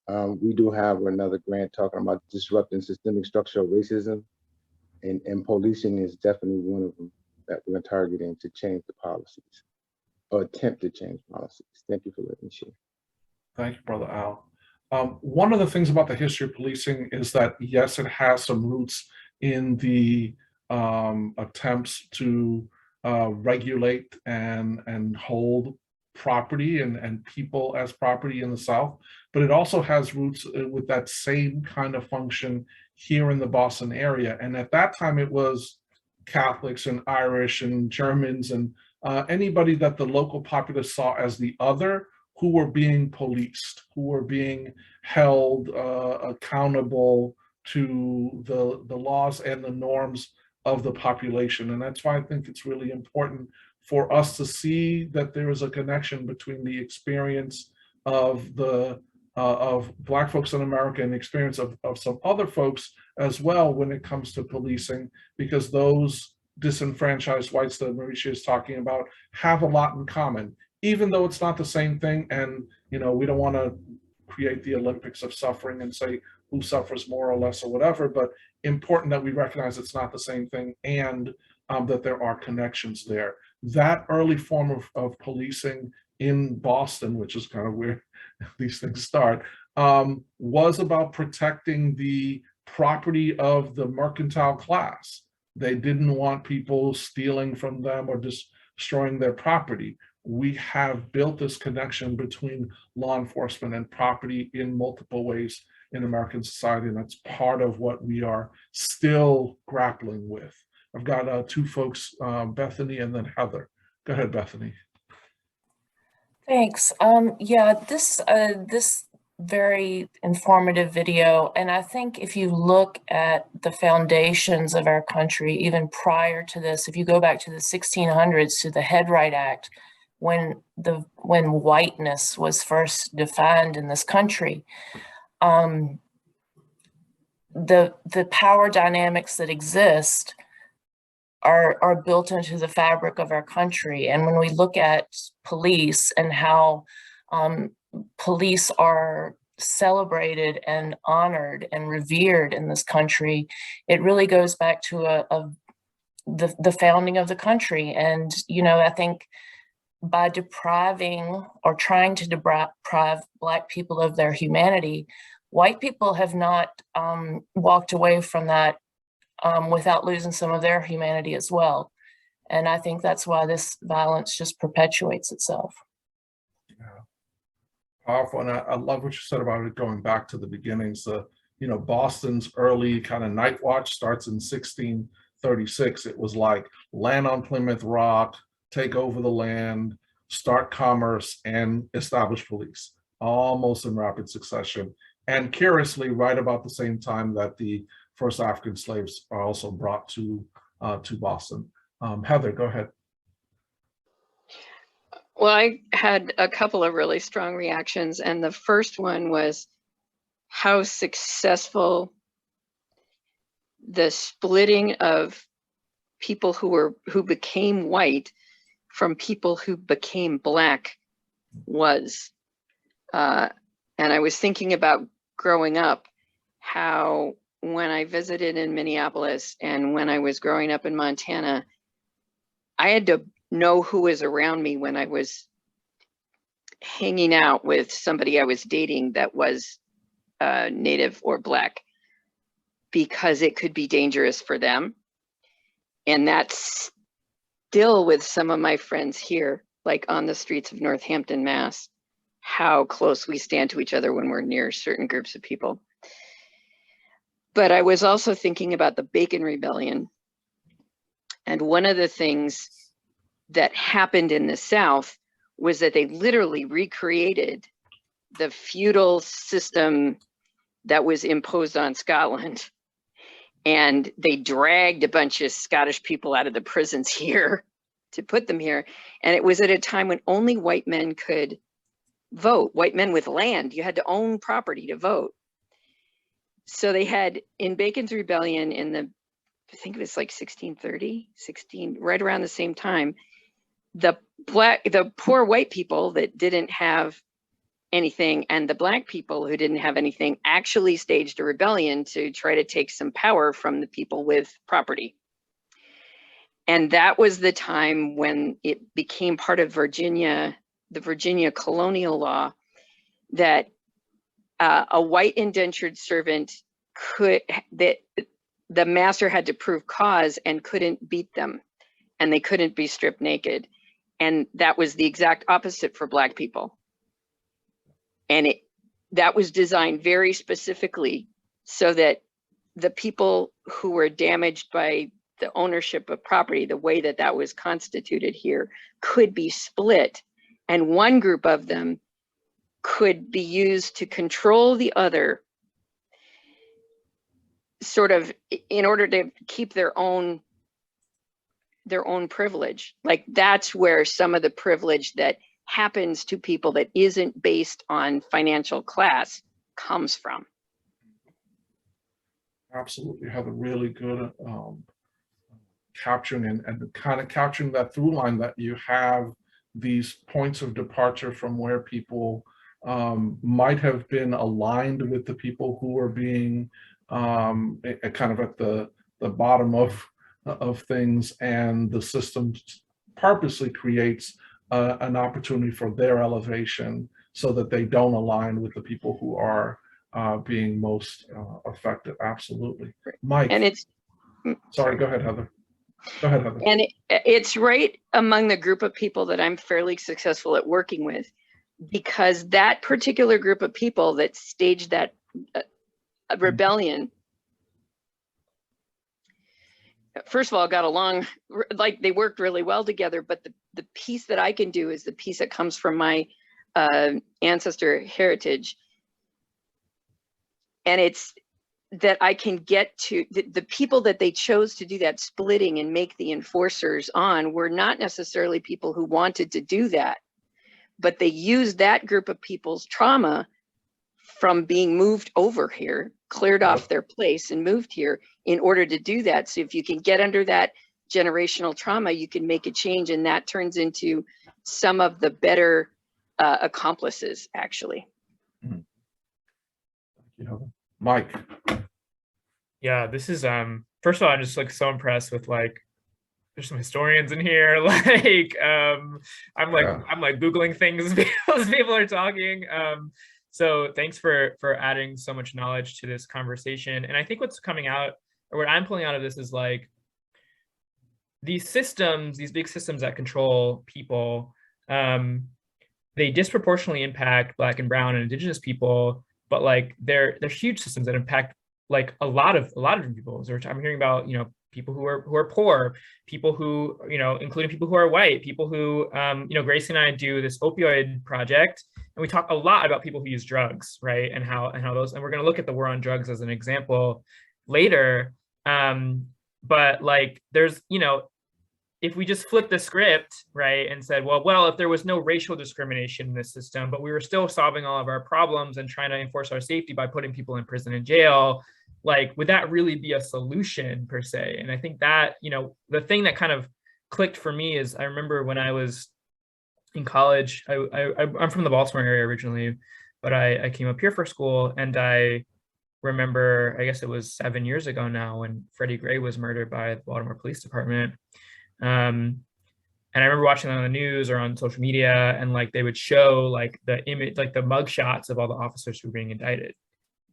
We do have another grant talking about disrupting systemic structural racism, and policing is definitely one of them that we're targeting to change the policies or attempt to change policies. Thank you for letting me share. Thank you, Brother Al. One of the things about the history of policing is that, yes, it has some roots in the attempts to regulate and hold property and people as property in the South, but it also has roots with that same kind of function here in the Boston area. And at that time, it was Catholics and Irish and Germans and anybody that the local populace saw as the other, who were being policed, who were being held accountable to the laws and the norms of the population. And that's why I think it's really important for us to see that there is a connection between the experience of Black folks in America and the experience of some other folks as well when it comes to policing, because those disenfranchised whites that Mauricia is talking about have a lot in common, even though it's not the same thing. And we don't want to create the Olympics of suffering and say who suffers more or less or whatever, but important that we recognize it's not the same thing, and that there are connections there. That early form of policing in Boston, which is kind of where these things start, was about protecting the property of the mercantile class. They didn't want people stealing from them or destroying their property. we have built this connection between law enforcement and property in multiple ways in American society, and that's part of what we are still grappling with. I've got two folks, Bethany and then Heather. Go ahead, Bethany. Thanks. Yeah, this very informative video, and I think if you look at the foundations of our country, even prior to this, if you go back to the 1600s, to the Headright Act, when whiteness was first defined in this country, the power dynamics that exist are built into the fabric of our country. And when we look at police and how police are celebrated and honored and revered in this country, it really goes back to the founding of the country. And, you know, I think by depriving or trying to deprive Black people of their humanity, white people have not walked away from that without losing some of their humanity as well. And I think that's why this violence just perpetuates itself. Yeah, powerful. And I love what you said about it going back to the beginnings. You know, Boston's early kind of night watch starts in 1636. It was like land on Plymouth Rock, take over the land, start commerce, and establish police, almost in rapid succession. And curiously, right about the same time that the first African slaves are also brought to Boston. Heather, go ahead. Well, I had a couple of really strong reactions, and the first one was how successful the splitting of people who became white from people who became Black was. And I was thinking about growing up, how when I visited in Minneapolis and when I was growing up in Montana, I had to know who was around me when I was hanging out with somebody I was dating that was Native or Black, because it could be dangerous for them. And that's still with some of my friends here, like on the streets of Northampton, Mass, how close we stand to each other when we're near certain groups of people. But I was also thinking about the Bacon Rebellion. And one of the things that happened in the South was that they literally recreated the feudal system that was imposed on Scotland. And they dragged a bunch of Scottish people out of the prisons here to put them here. And it was at a time when only white men could vote, white men with land. You had to own property to vote. So they had, in Bacon's Rebellion in the, I think it was like 1630, right around the same time, the poor white people that didn't have anything and the Black people who didn't have anything actually staged a rebellion to try to take some power from the people with property. And that was the time when it became part of Virginia, the Virginia colonial law, that a white indentured servant the master had to prove cause and couldn't beat them, and they couldn't be stripped naked. And that was the exact opposite for Black people. And that was designed very specifically so that the people who were damaged by the ownership of property, the way that that was constituted here, could be split. And one group of them could be used to control the other, sort of in order to keep their own privilege. Like, that's where some of the privilege that happens to people that isn't based on financial class comes from. Absolutely, have a really good capturing and kind of capturing that through line that you have these points of departure from where people might have been aligned with the people who are being kind of at the bottom of things, and the system purposely creates an opportunity for their elevation so that they don't align with the people who are being most affected. Absolutely. Mike. And it's, sorry, go ahead, Heather. Go ahead, Heather. And it's right among the group of people that I'm fairly successful at working with, because that particular group of people that staged that rebellion, first of all, got along, like they worked really well together, but the piece that I can do is the piece that comes from my ancestor heritage. And it's that I can get to the people that they chose to do that splitting and make the enforcers on were not necessarily people who wanted to do that, but they used that group of people's trauma from being moved over here, cleared off their place and moved here in order to do that. So if you can get under that generational trauma, you can make a change, and that turns into some of the better accomplices, actually. Thank you, Heather. Mike. Yeah, this is first of all, I'm just like so impressed with like there's some historians in here. Like I'm like Googling things as people are talking. So thanks for adding so much knowledge to this conversation. And I think what's coming out, or what I'm pulling out of this, is like these systems, these big systems that control people, they disproportionately impact Black and Brown and Indigenous people, but like they're huge systems that impact like a lot of different people. So I'm hearing about, you know, people who are poor, people who, you know, including people who are white, people who, you know, Gracie and I do this opioid project, and we talk a lot about people who use drugs, right? And how those, and we're going to look at the war on drugs as an example later. But like, there's, you know, if we just flip the script, right, and said, well, if there was no racial discrimination in this system, but we were still solving all of our problems and trying to enforce our safety by putting people in prison and jail, like, would that really be a solution per se? And I think that, you know, the thing that kind of clicked for me is I remember when I was in college, I'm from the Baltimore area originally, but I came up here for school, and I remember, I guess it was 7 years ago now, when Freddie Gray was murdered by the Baltimore Police Department. And I remember watching that on the news or on social media, and like they would show like the image, like the mug shots of all the officers who were being indicted,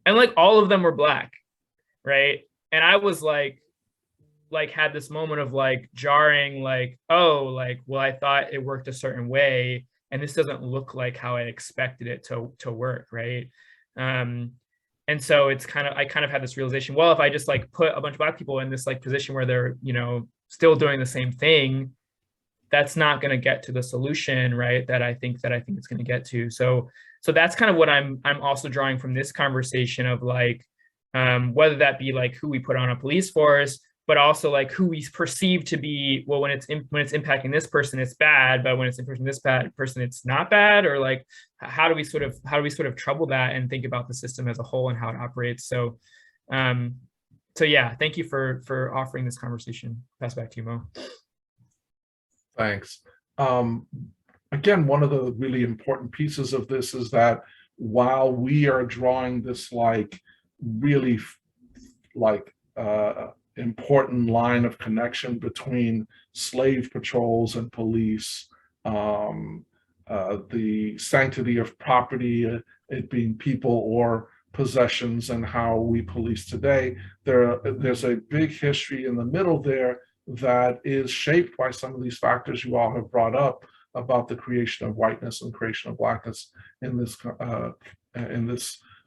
and like all of them were Black, right? And I was like had this moment of like jarring, like, oh, like, well, I thought it worked a certain way, and this doesn't look like how I expected it to work, right? And so it's I kind of had this realization, well, if I just like put a bunch of Black people in this like position where they're, you know, still doing the same thing, that's not going to get to the solution, right? That I think it's going to get to. So that's kind of what I'm also drawing from this conversation of like, whether that be like who we put on a police force, but also like who we perceive to be, well, when it's impacting this person, it's bad, but when it's impacting this person, it's not bad, or like, how do we sort of trouble that and think about the system as a whole and how it operates? So, so yeah, thank you for offering this conversation. Pass back to you, Mo. Thanks. Again, one of the really important pieces of this is that while we are drawing this like really like important line of connection between slave patrols and police, the sanctity of property, it being people or possessions, and how we police today, there's a big history in the middle there that is shaped by some of these factors you all have brought up about the creation of whiteness and creation of Blackness in this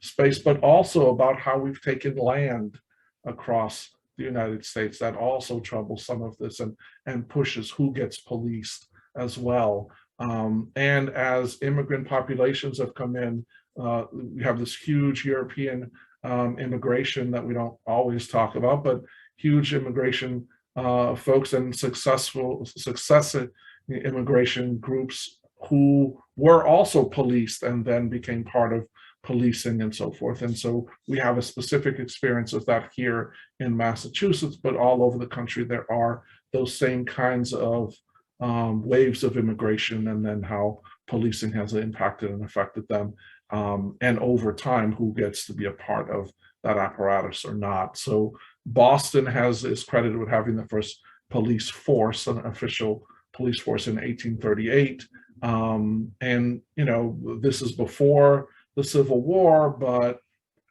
space, but also about how we've taken land across the United States. That also troubles some of this and pushes who gets policed as well. And as immigrant populations have come in, we have this huge European immigration that we don't always talk about, but huge immigration folks and successive immigration groups who were also policed and then became part of policing and so forth. And so we have a specific experience of that here in Massachusetts, but all over the country there are those same kinds of waves of immigration, and then how policing has impacted and affected them. And over time, who gets to be a part of that apparatus or not. So Boston is credited with having the first police force, an official police force, in 1838. And, you know, this is before the Civil War, but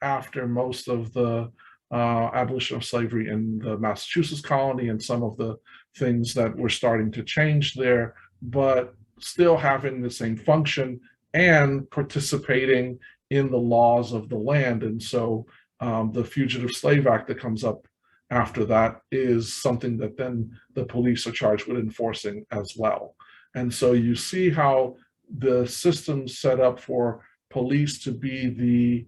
after most of the abolition of slavery in the Massachusetts colony and some of the things that were starting to change there, but still having the same function and participating in the laws of the land. And so the Fugitive Slave Act that comes up after that is something that then the police are charged with enforcing as well. And so you see how the system's set up for police to be the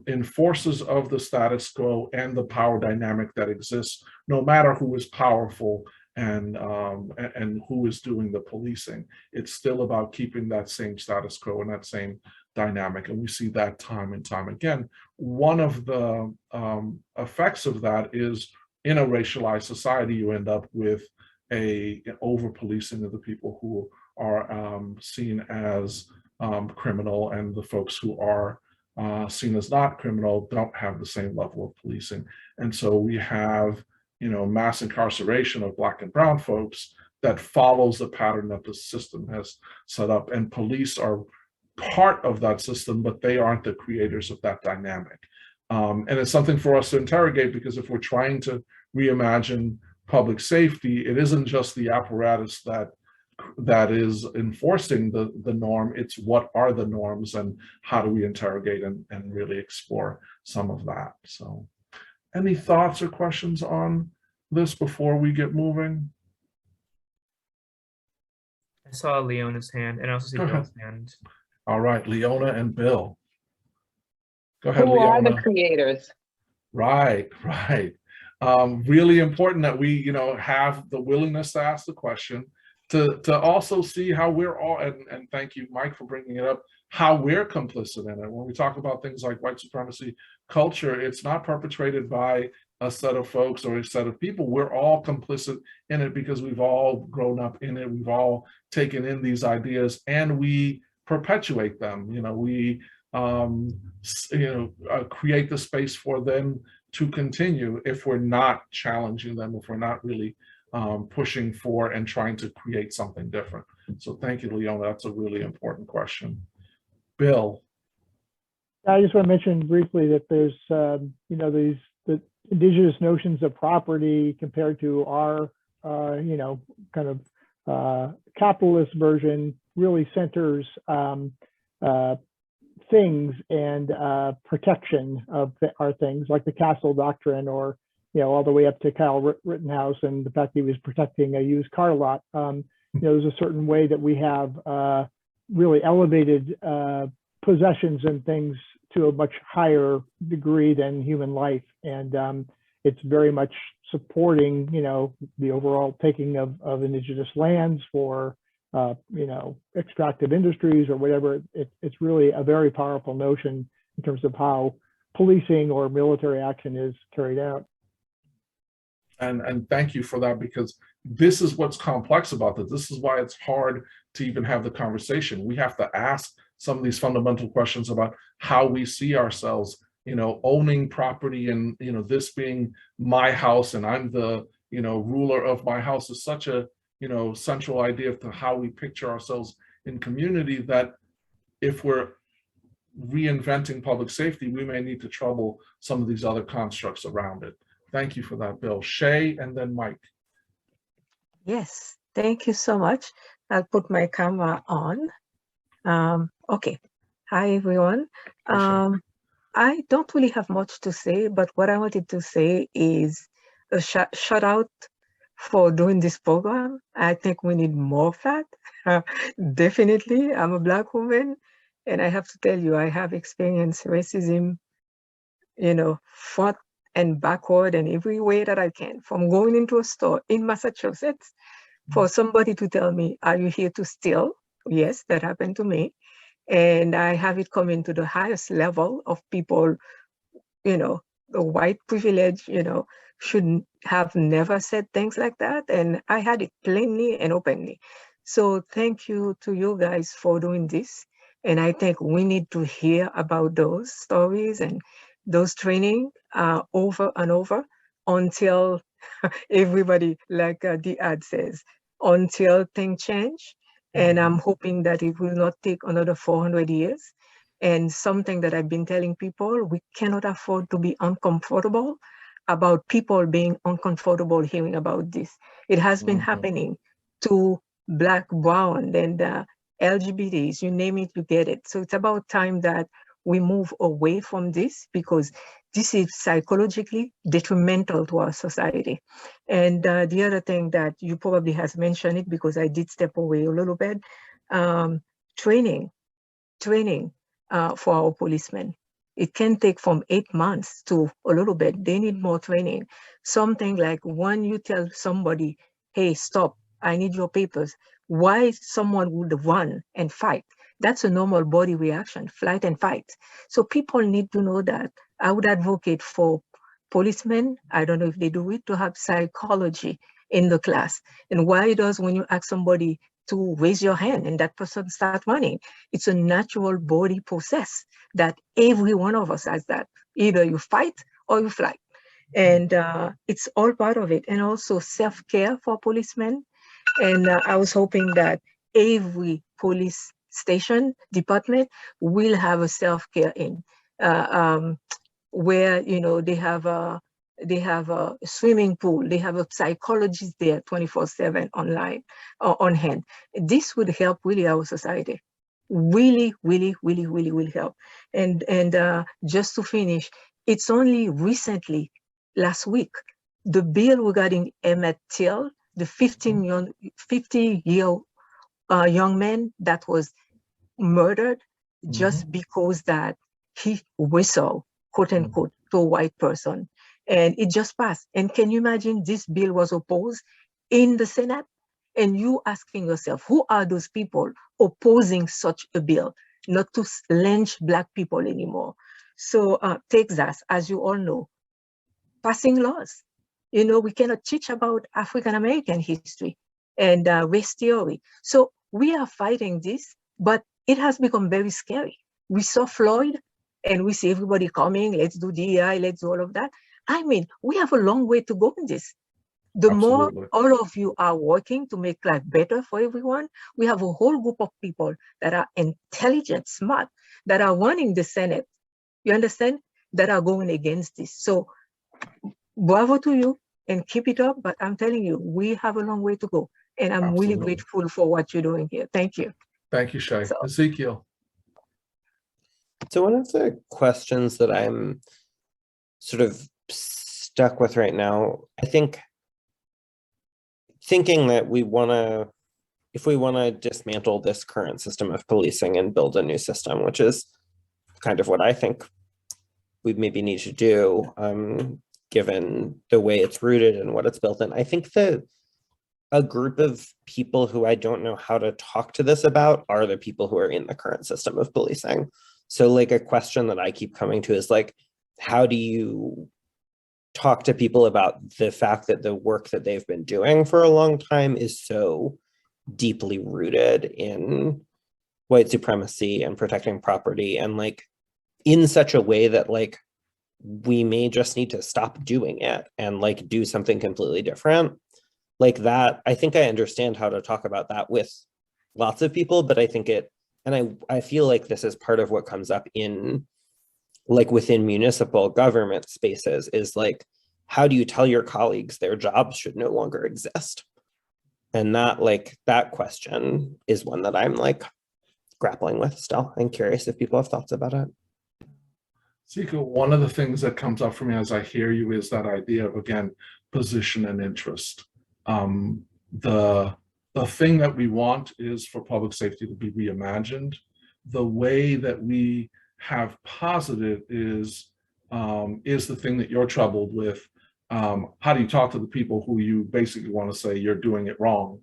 enforcers of the status quo and the power dynamic that exists, no matter who is powerful and who is doing the policing. It's still about keeping that same status quo and that same dynamic. And we see that time and time again. One of the effects of that is in a racialized society, you end up with a over-policing of the people who are seen as criminal, and the folks who are seen as not criminal don't have the same level of policing. And so we have, mass incarceration of Black and brown folks that follows the pattern that the system has set up. And police are part of that system, but they aren't the creators of that dynamic. And it's something for us to interrogate, because if we're trying to reimagine public safety, it isn't just the apparatus that is enforcing the norm, it's what are the norms and how do we interrogate and really explore some of that. So any thoughts or questions on this before we get moving? I saw Leona's hand, and I also see Bill's hand. All right, Leona and Bill. Go ahead, Who Leona. are the creators? Right. Really important that we, have the willingness to ask the question, to also see how we're all, and thank you, Mike, for bringing it up, how we're complicit in it. When we talk about things like white supremacy culture, it's not perpetrated by a set of folks or a set of people. We're all complicit in it because we've all grown up in it. We've all taken in these ideas and we perpetuate them. We create the space for them to continue if we're not challenging them, if we're not really pushing for and trying to create something different. So thank you, Leona. That's a really important question. Bill. I just want to mention briefly that there's, the indigenous notions of property compared to our, kind of capitalist version really centers things and protection of our things, like the Castle Doctrine, or all the way up to Kyle Rittenhouse and the fact that he was protecting a used car lot. There's a certain way that we have really elevated possessions and things to a much higher degree than human life, and it's very much supporting the overall taking of indigenous lands for extractive industries or whatever. It's really a very powerful notion in terms of how policing or military action is carried out. And thank you for that, because this is what's complex about this. This is why it's hard to even have the conversation. We have to ask some of these fundamental questions about how we see ourselves, owning property, and this being my house and I'm the ruler of my house is such a central idea to how we picture ourselves in community, that if we're reinventing public safety, we may need to trouble some of these other constructs around it. Thank you for that, Bill. Shay, and then Mike. Yes, thank you so much. I'll put my camera on. Okay. Hi, everyone. I don't really have much to say, but what I wanted to say is a shout out for doing this program. I think we need more of that. Definitely. I'm a Black woman, and I have to tell you, I have experienced racism, front and backward and every way that I can, from going into a store in Massachusetts for somebody to tell me, are you here to steal? Yes, that happened to me. And I have it coming to the highest level of people, the white privilege, shouldn't have never said things like that. And I had it plainly and openly. So thank you to you guys for doing this. And I think we need to hear about those stories and those training over and over until everybody, like the ad says, until things change. And I'm hoping that it will not take another 400 years. And something that I've been telling people, we cannot afford to be uncomfortable about people being uncomfortable hearing about this. It has been happening to Black, Brown, and LGBTs, you name it, you get it. So it's about time that we move away from this, because this is psychologically detrimental to our society. And the other thing that you probably has mentioned it, because I did step away a little bit, training for our policemen. It can take from 8 months to a little bit. They need more training. Something like when you tell somebody, hey, stop, I need your papers, why someone would run and fight? That's a normal body reaction, flight and fight. So people need to know that. I would advocate for policemen, I don't know if they do it, to have psychology in the class. And why does when you ask somebody to raise your hand and that person starts running, it's a natural body process that every one of us has that. Either you fight or you fly. And it's all part of it. And also self-care for policemen. And I was hoping that every police station, department will have a self-care in where, you know, they have a swimming pool, they have a psychologist there 24/7 online, on hand. This would help really our society. Really will help. And just to finish, it's only recently, last week, the bill regarding Emmett Till, the 50-year young man that was murdered just because that he whistled, quote unquote, to a white person. And it just passed. And can you imagine this bill was opposed in the Senate? And you asking yourself, who are those people opposing such a bill, not to lynch Black people anymore? So Texas, as you all know, passing laws. You know, we cannot teach about African-American history and race theory. So we are fighting this, but it has become very scary. We saw Floyd and we see everybody coming, let's do DEI, let's do all of that. I mean, we have a long way to go in this. The more all of you are working to make life better for everyone, we have a whole group of people that are intelligent, smart, that are running the Senate, you understand, that are going against this. So bravo to you and keep it up. But I'm telling you, we have a long way to go. And I'm really grateful for what you're doing here. Thank you. Thank you, Shay. Ezekiel. So one of the questions that I'm sort of stuck with right now, I think, thinking that if we want to dismantle this current system of policing and build a new system, which is kind of what I think we maybe need to do, given the way it's rooted and what it's built in. I think that a group of people who I don't know how to talk to this about are the people who are in the current system of policing. So like a question that I keep coming to is like, how do you talk to people about the fact that the work that they've been doing for a long time is so deeply rooted in white supremacy and protecting property, and like in such a way that like we may just need to stop doing it and like do something completely different like that. I think I understand how to talk about that with lots of people, but I think I feel like this is part of what comes up in like within municipal government spaces is like, how do you tell your colleagues their jobs should no longer exist? And that question is one that I'm like grappling with still. I'm curious if people have thoughts about it. Zika, one of the things that comes up for me as I hear you is that idea of, again, position and interest. The thing that we want is for public safety to be reimagined. The way that we have posited is the thing that you're troubled with. How do you talk to the people who you basically want to say you're doing it wrong,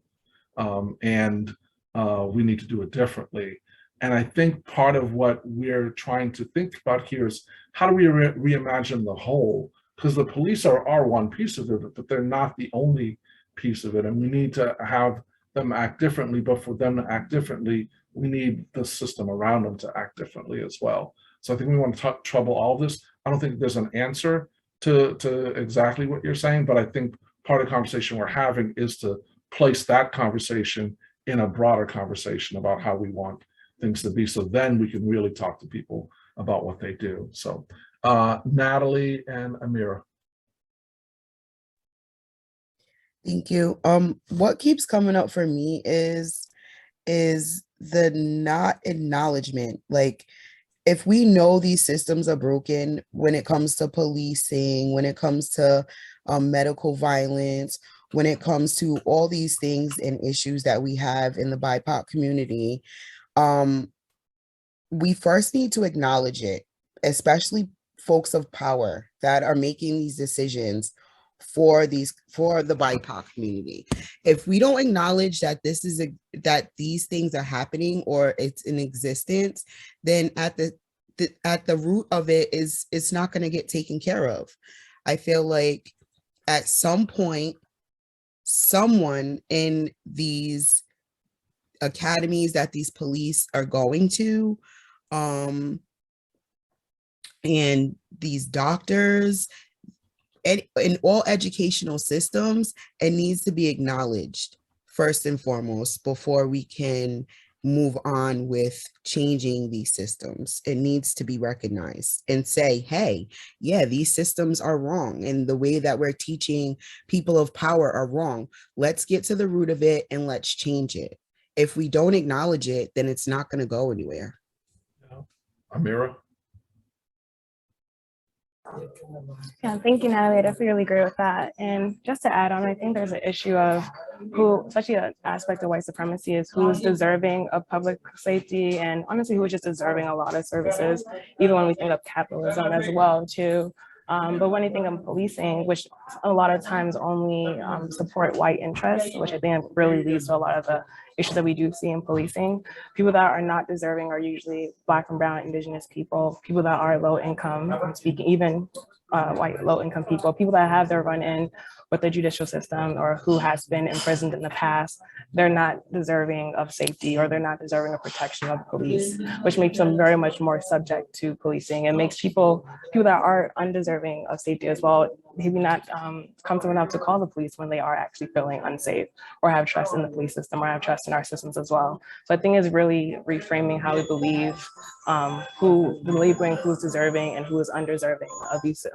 and we need to do it differently? And I think part of what we're trying to think about here is how do we reimagine the whole? Because the police are one piece of it, but they're not the only piece of it. And we need to have them act differently, but for them to act differently, we need the system around them to act differently as well. So I think we want to trouble all of this. I don't think there's an answer to exactly what you're saying, but I think part of the conversation we're having is to place that conversation in a broader conversation about how we want things to be. So then we can really talk to people about what they do. So Natalie and Amira. Thank you. What keeps coming up for me is the not acknowledgement. Like, if we know these systems are broken when it comes to policing, when it comes to medical violence, when it comes to all these things and issues that we have in the BIPOC community, we first need to acknowledge it, especially folks of power that are making these decisions for the BIPOC community. If we don't acknowledge that that these things are happening or it's in existence, then at the root of it's not going to get taken care of. I feel like at some point, someone in these academies that these police are going to, and these doctors, and in all educational systems, it needs to be acknowledged first and foremost before we can move on with changing these systems. It needs to be recognized and say, hey, yeah, these systems are wrong. And the way that we're teaching people of power are wrong. Let's get to the root of it and let's change it. If we don't acknowledge it, then it's not going to go anywhere. Amira? Yeah, thank you, Natalie. I definitely agree with that. And just to add on, I think there's an issue of who, especially an aspect of white supremacy, is who is deserving of public safety, and honestly, who is just deserving a lot of services, even when we think of capitalism as well, too. But when you think of policing, which a lot of times only support white interests, which I think really leads to a lot of the issues that we do see in policing, people that are not deserving are usually Black and brown Indigenous people, people that are low income, speaking even white low income people, people that have their run in with the judicial system or who has been imprisoned in the past. They're not deserving of safety, or they're not deserving of protection of police, which makes them very much more subject to policing. It makes people that are undeserving of safety as well, maybe not comfortable enough to call the police when they are actually feeling unsafe, or have trust in the police system, or have trust in our systems as well. So I think it's really reframing how we believe labeling who's deserving and who is undeserving of these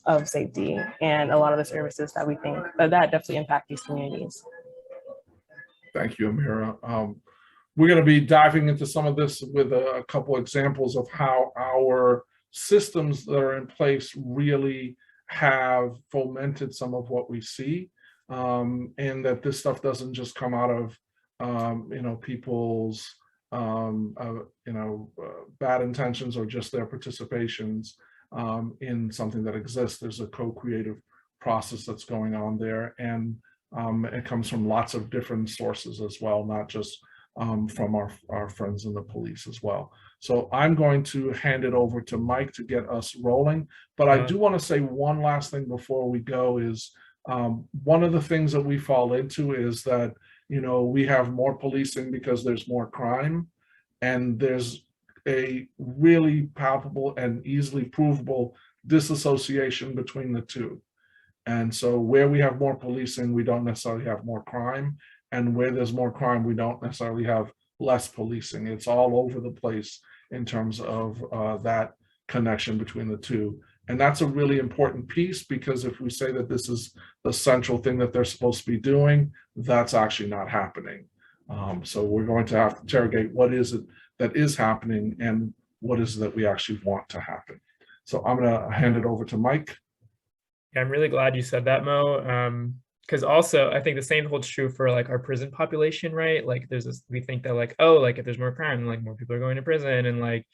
of safety, and a lot of the services that we think that definitely impact these communities. Thank you, Amira. We're going to be diving into some of this with a couple examples of how our systems that are in place really have fomented some of what we see, and that this stuff doesn't just come out of people's bad intentions or just their participations in something that exists. There's a co-creative process that's going on there, and it comes from lots of different sources as well, not just from our friends in the police as well. So I'm going to hand it over to Mike to get us rolling, but I do want to say one last thing before we go is one of the things that we fall into is that we have more policing because there's more crime, and there's a really palpable and easily provable disassociation between the two. And so where we have more policing, we don't necessarily have more crime. And where there's more crime, we don't necessarily have less policing. It's all over the place in terms of that connection between the two. And that's a really important piece, because if we say that this is the central thing that they're supposed to be doing, that's actually not happening. So we're going to have to interrogate what is it that is happening and what is it that we actually want to happen. So I'm going to hand it over to Mike. Yeah, I'm really glad you said that, Mo. Because also I think the same holds true for like our prison population, right? Like there's this, we think that like, oh, like if there's more crime, like more people are going to prison, and like,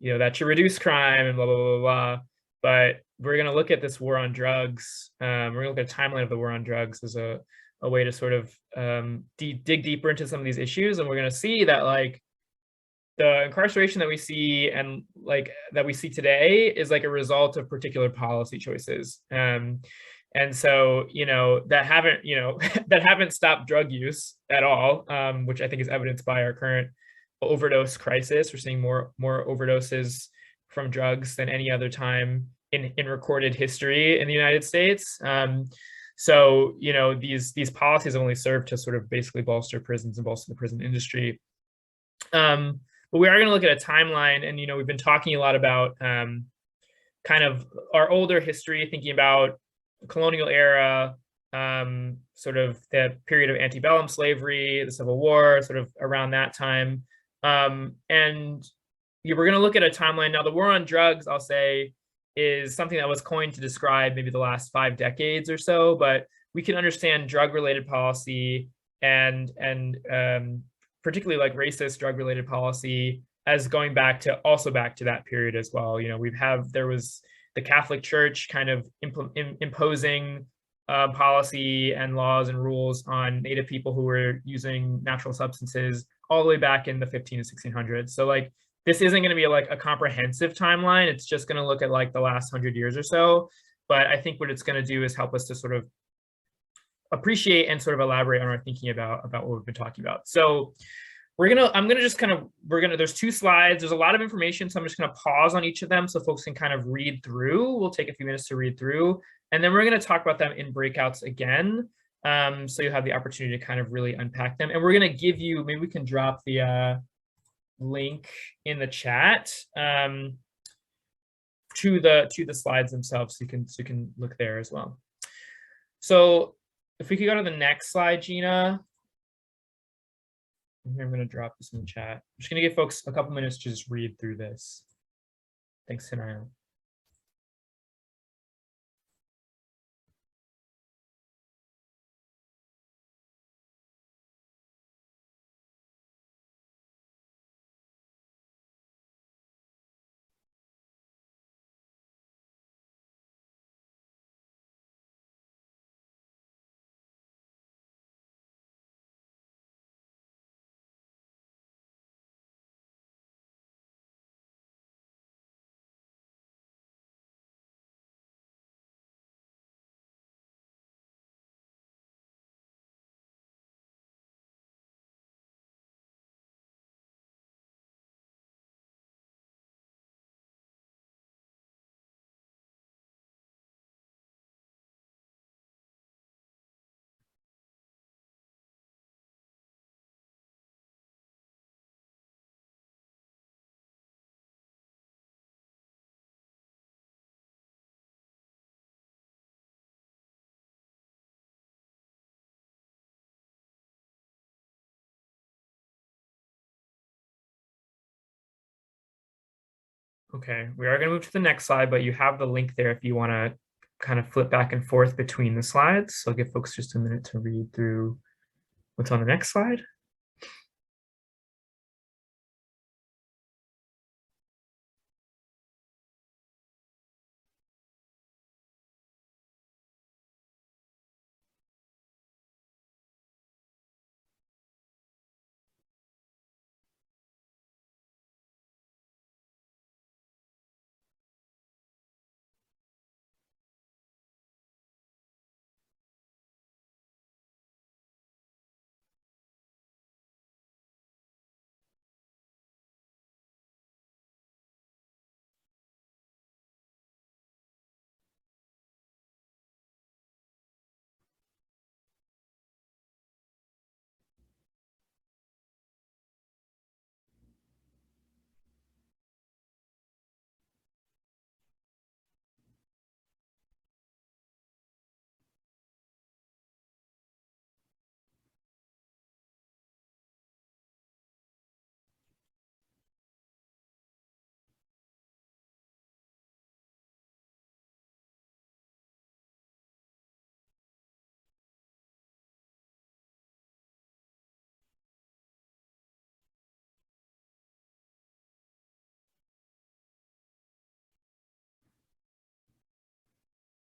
that should reduce crime and blah, blah, blah, blah. But we're going to look at this war on drugs. We're going to look at a timeline of the war on drugs as a way to sort of dig deeper into some of these issues. And we're going to see that like the incarceration that we see and like that we see today is like a result of particular policy choices. And so, that haven't stopped drug use at all, which I think is evidenced by our current overdose crisis. We're seeing more overdoses from drugs than any other time in recorded history in the United States. So, these policies only serve to sort of basically bolster prisons and bolster the prison industry. but we are going to look at a timeline. And, we've been talking a lot about kind of our older history, thinking about colonial era, sort of the period of antebellum slavery, the Civil War, sort of around that time. And we're going to look at a timeline. Now, the war on drugs, I'll say, is something that was coined to describe maybe the last 5 decades or so, but we can understand drug-related policy and particularly like racist drug-related policy as going back to that period as well. There was the Catholic Church kind of imposing policy and laws and rules on Native people who were using natural substances all the way back in the 1500s to 1600s. So like, this isn't going to be like a comprehensive timeline. It's just going to look at like the last 100 years or so. But I think what it's going to do is help us to sort of appreciate and sort of elaborate on our thinking about what we've been talking about. So there's 2 slides. There's a lot of information, so I'm just going to pause on each of them so folks can kind of read through. We'll take a few minutes to read through, and then we're going to talk about them in breakouts again. So you have the opportunity to kind of really unpack them. And we're going to give you, maybe we can drop the link in the chat to the slides themselves, so you can look there as well. So if we could go to the next slide, Gina. I'm going to drop this in the chat. I'm just going to give folks a couple minutes to just read through this. Thanks, Sinaya. Okay, we are going to move to the next slide, but you have the link there if you want to kind of flip back and forth between the slides. So I'll give folks just a minute to read through what's on the next slide.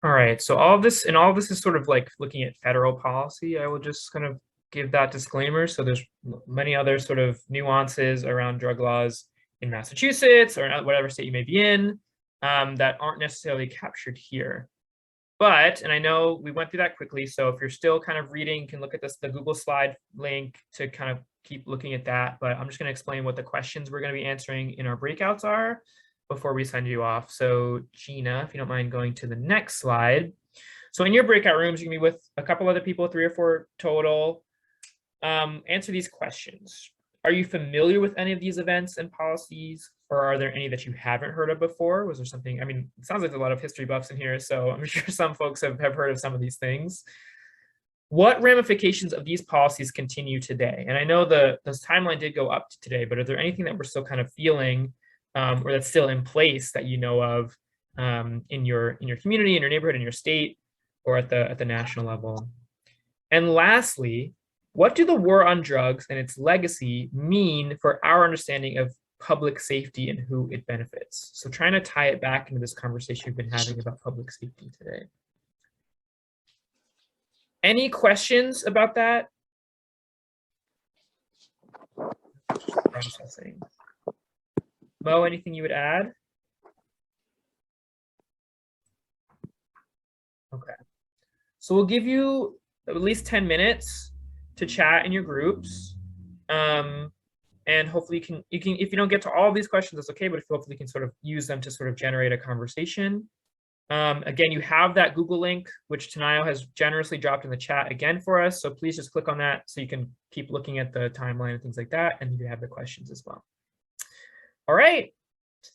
All right, so all of this is sort of like looking at federal policy. I will just kind of give that disclaimer. So there's many other sort of nuances around drug laws in Massachusetts or whatever state you may be in that aren't necessarily captured here. But, and I know we went through that quickly, so if you're still kind of reading, you can look at the Google slide link to kind of keep looking at that. But I'm just going to explain what the questions we're going to be answering in our breakouts are before we send you off. So Gina, if you don't mind going to the next slide. So in your breakout rooms, you can be with a couple other people, 3 or 4 total. Answer these questions. are you familiar with any of these events and policies, or are there any that you haven't heard of before? Was there something, I mean, it sounds like there's a lot of history buffs in here, so I'm sure some folks have heard of some of these things. What ramifications of these policies continue today? And I know the timeline did go up to today, but are there anything that we're still kind of feeling or that's still in place that you know of in your community, in your neighborhood, in your state, or at the national level? And lastly, what do the war on drugs and its legacy mean for our understanding of public safety and who it benefits? So trying to tie it back into this conversation we've been having about public safety today. Any questions about that? Processing. Mo, anything you would add? Okay. So we'll give you at least 10 minutes to chat in your groups. And hopefully you can, if you don't get to all of these questions, that's okay, but hopefully you can sort of use them to sort of generate a conversation. Again, you have that Google link, which Tanayo has generously dropped in the chat again for us. So please just click on that so you can keep looking at the timeline and things like that. And you have the questions as well. All right,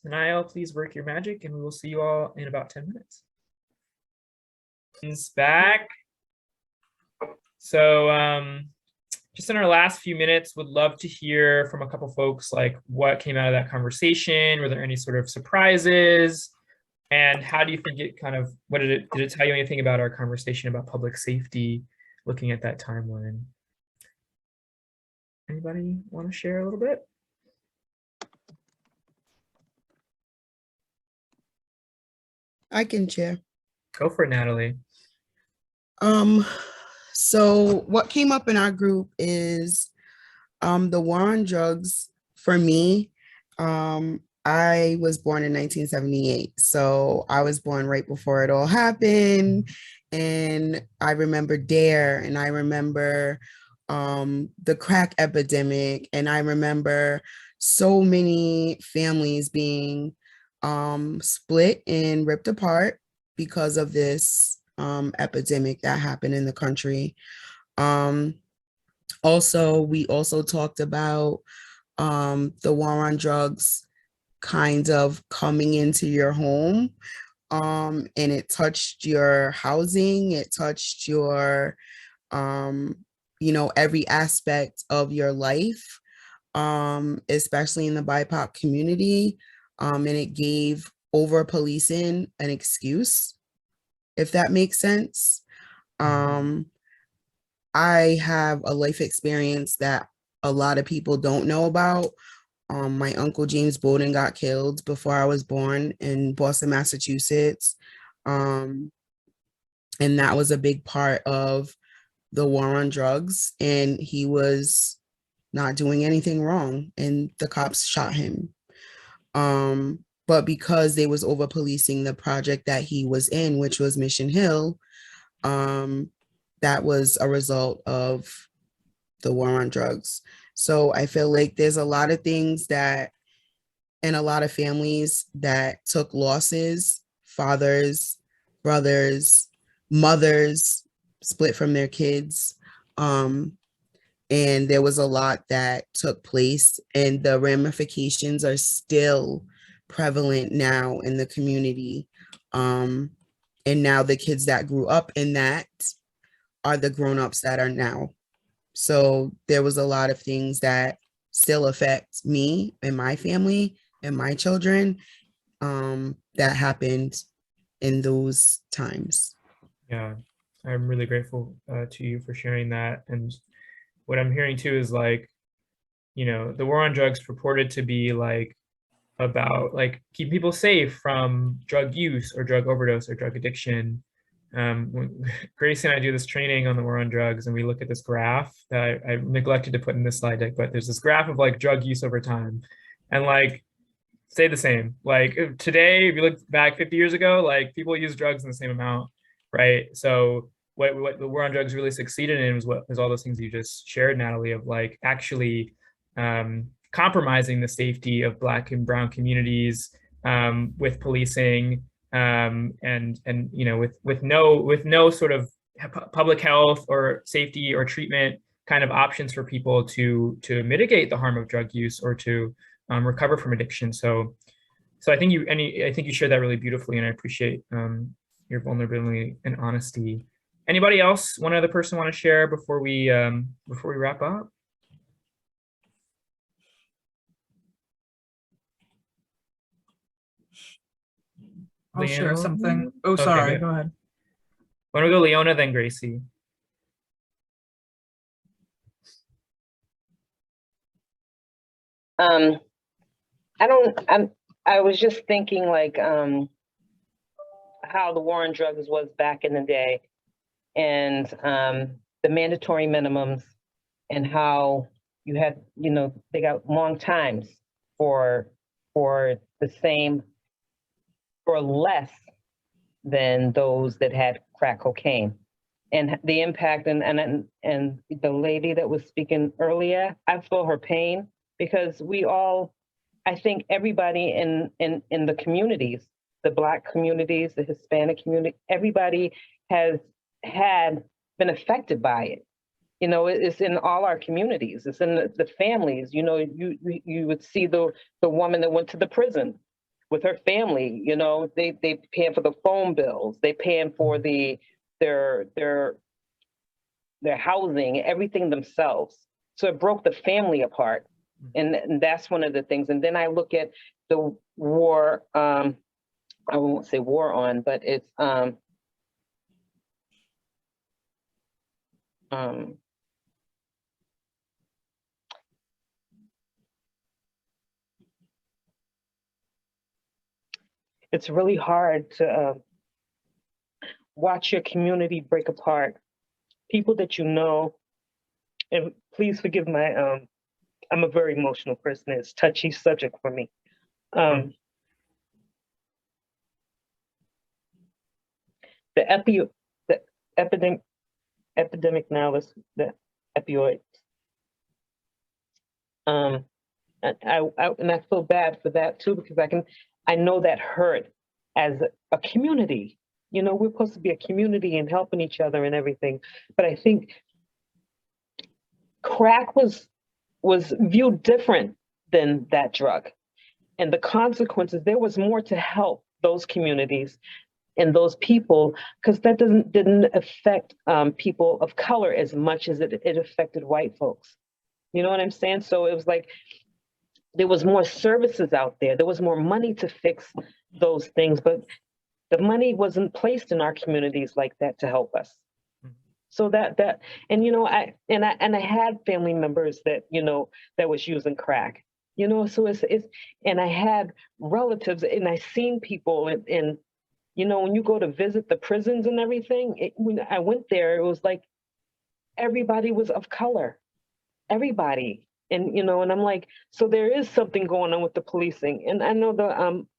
Tanayo, please work your magic and we will see you all in about 10 minutes. It's back. So just in our last few minutes, would love to hear from a couple folks, like what came out of that conversation? Were there any sort of surprises? And how do you think it kind of, did it tell you anything about our conversation about public safety, looking at that timeline? Anybody want to share a little bit? I can share. Go for it, Natalie. So what came up in our group is the war on drugs. For me, I was born in 1978, so I was born right before it all happened. And I remember DARE, and I remember the crack epidemic, and I remember so many families being split and ripped apart because of this epidemic that happened in the country. Also, we also talked about the war on drugs kind of coming into your home, and it touched your housing, it touched your every aspect of your life, especially in the BIPOC community, and it gave over policing an excuse, if that makes sense. I have a life experience that a lot of people don't know about. My uncle James Bowden got killed before I was born in Boston, Massachusetts. And that was a big part of the war on drugs. And he was not doing anything wrong, and the cops shot him. But because they was over policing the project that he was in, which was Mission Hill, that was a result of the war on drugs. So I feel like there's a lot of things that, and a lot of families that took losses, fathers, brothers, mothers split from their kids. And there was a lot that took place, and the ramifications are still prevalent now in the community. And now the kids that grew up in that are the grown-ups that are now. So there was a lot of things that still affect me and my family and my children that happened in those times. Yeah, I'm really grateful to you for sharing that. And what I'm hearing too is like, the war on drugs purported to be like about like keep people safe from drug use or drug overdose or drug addiction. When Grace and I do this training on the war on drugs, and we look at this graph that I neglected to put in this slide deck, but there's this graph of like drug use over time, and like stay the same. Like today, if you look back 50 years ago, like people use drugs in the same amount, right? So what the war on drugs really succeeded in was all those things you just shared, Natalie, of like actually compromising the safety of Black and brown communities with policing. And with no sort of public health or safety or treatment kind of options for people to mitigate the harm of drug use or to recover from addiction. So I think you shared that really beautifully, and I appreciate your vulnerability and honesty. Anybody else? One other person want to share before we wrap up? I'll share Leona? something. Oh, Okay, sorry. good. Go ahead. Why don't we go Leona, then Gracie? I was just thinking like how the war on drugs was back in the day, and the mandatory minimums, and how you had, they got long times for the same, for less than those that had crack cocaine. And the impact, and the lady that was speaking earlier, I feel her pain, because we all, I think everybody in the communities, the Black communities, the Hispanic community, everybody has been affected by it. It's in all our communities. It's in the families. You would see the woman that went to the prison with her family. They paying for the phone bills. They paying for their housing, everything themselves. So it broke the family apart. And that's one of the things. And then I look at the war, I won't say war on, but it's it's really hard to watch your community break apart. People that you know, and please forgive my, I'm a very emotional person. It's a touchy subject for me. The epidemic now is the opioid. And I feel bad for that too, because I know that hurt as a community. We're supposed to be a community and helping each other and everything. But I think crack was viewed different than that drug. And the consequences, there was more to help those communities and those people, because that didn't affect people of color as much as it affected white folks. You know what I'm saying? So it was like, there was more services out there. There was more money to fix those things, but the money wasn't placed in our communities like that to help us. So that, and I had family members that, that was using crack, so it's, and I had relatives, and I seen people, and when you go to visit the prisons and everything, when I went there, it was like, everybody was of color, everybody. And, and I'm like, so there is something going on with the policing. And I know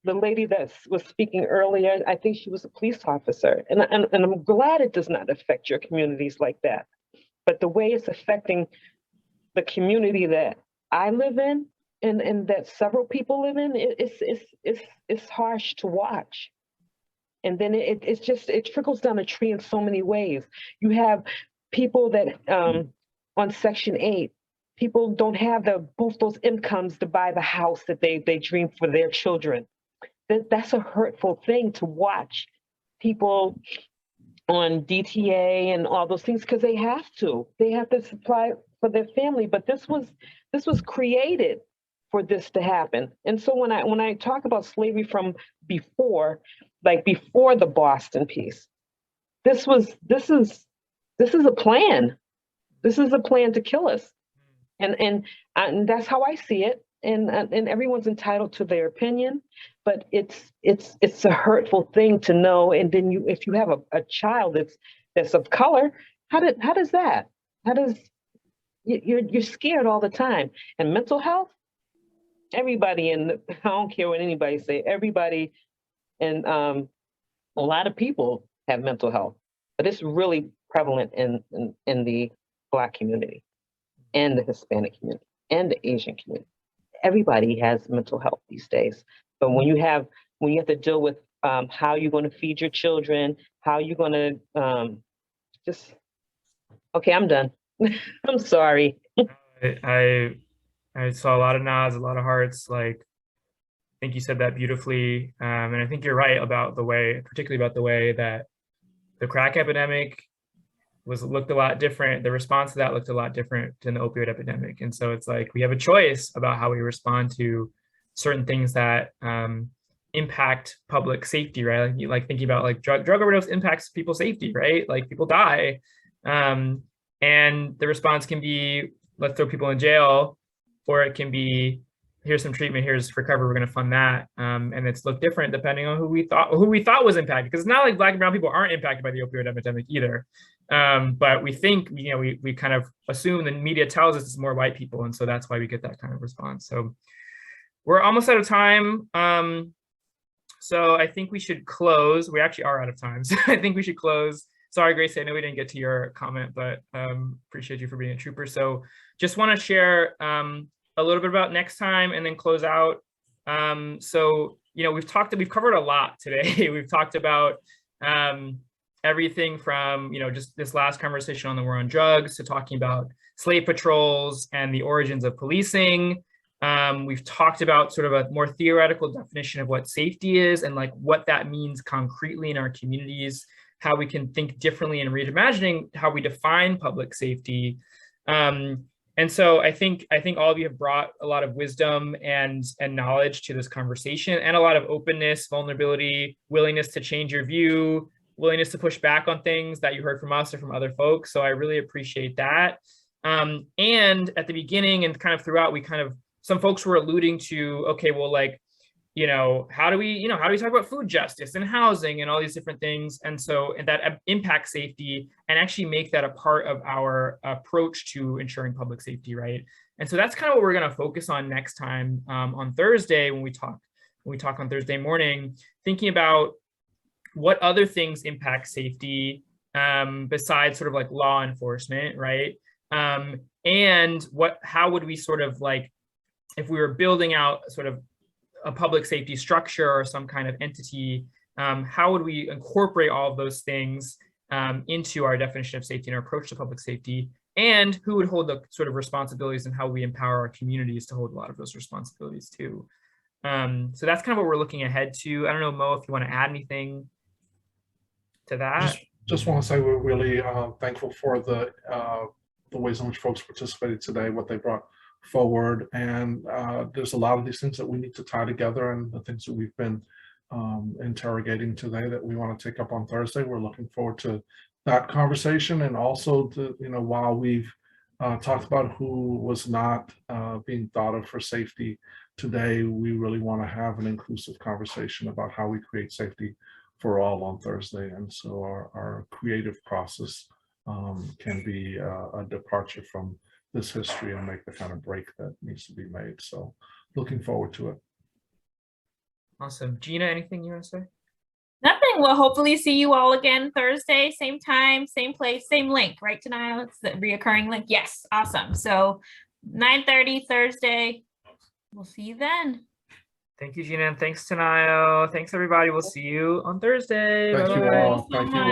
the lady that was speaking earlier, I think she was a police officer. And I'm glad it does not affect your communities like that. But the way it's affecting the community that I live in, and that several people live in, it's harsh to watch. And then it trickles down a tree in so many ways. You have people that on Section 8, people don't have both those incomes to buy the house that they dream for their children. That's a hurtful thing to watch. People on DTA and all those things, because they have to supply for their family. But this was created for this to happen. And so when I talk about slavery from before, like before the Boston piece, this is a plan. This is a plan to kill us. And that's how I see it. And everyone's entitled to their opinion, but it's a hurtful thing to know. And then if you have a child that's of color, how does you're scared all the time. And mental health, everybody I don't care what anybody say, everybody, and a lot of people have mental health, but it's really prevalent in the Black community, and the Hispanic community, and the Asian community. Everybody has mental health these days. But when you have to deal with how you're going to feed your children, how you're going to okay, I'm done. I'm sorry. I saw a lot of nods, a lot of hearts. Like, I think you said that beautifully. And I think you're right about the way, particularly about the way that the crack epidemic looked a lot different. The response to that looked a lot different than the opioid epidemic. And so it's like, we have a choice about how we respond to certain things that impact public safety, right? Like thinking about like drug overdose impacts people's safety, right? Like people die. And the response can be, let's throw people in jail, or it can be, here's some treatment, here's recovery, we're going to fund that. And it's looked different depending on who we thought was impacted. Because it's not like Black and brown people aren't impacted by the opioid epidemic either. But we think, we kind of assume the media tells us it's more white people. And so that's why we get that kind of response. So we're almost out of time. So I think we should close. We actually are out of time. So I think we should close. Sorry, Gracie, I know we didn't get to your comment, but appreciate you for being a trooper. So just want to share a little bit about next time and then close out. So, we've covered a lot today. We've talked about everything from, just this last conversation on the war on drugs to talking about slave patrols and the origins of policing. We've talked about sort of a more theoretical definition of what safety is and like what that means concretely in our communities, how we can think differently in reimagining how we define public safety. And so I think all of you have brought a lot of wisdom and knowledge to this conversation, and a lot of openness, vulnerability, willingness to change your view, willingness to push back on things that you heard from us or from other folks. So I really appreciate that. And at the beginning and kind of throughout, some folks were alluding to, okay, well, like, how do we talk about food justice and housing and all these different things, and that impacts safety, and actually make that a part of our approach to ensuring public safety, right? And so that's kind of what we're going to focus on next time on Thursday when we talk on Thursday morning, thinking about what other things impact safety besides sort of like law enforcement, right? And how would we sort of like, if we were building out sort of a public safety structure or some kind of entity, how would we incorporate all of those things into our definition of safety and our approach to public safety, and who would hold the sort of responsibilities, and how we empower our communities to hold a lot of those responsibilities too. So that's kind of what we're looking ahead to. I don't know, Mo, if you want to add anything to that. Just want to say we're really thankful for the ways in which folks participated today, what they brought forward, and there's a lot of these things that we need to tie together, and the things that we've been interrogating today that we want to take up on Thursday. We're looking forward to that conversation, and also to, while we've talked about who was not being thought of for safety today, we really want to have an inclusive conversation about how we create safety for all on Thursday. And so our creative process can be a departure from this history and make the kind of break that needs to be made. So looking forward to it. Awesome. Gina, anything you want to say? Nothing. We'll hopefully see you all again Thursday, same time, same place, same link, right, Tanaya? It's the reoccurring link. Yes, awesome. So 9:30 Thursday. We'll see you then. Thank you, Gina, and thanks, Tanayo. Thanks, everybody. We'll see you on Thursday. Thank you all. Thank you all.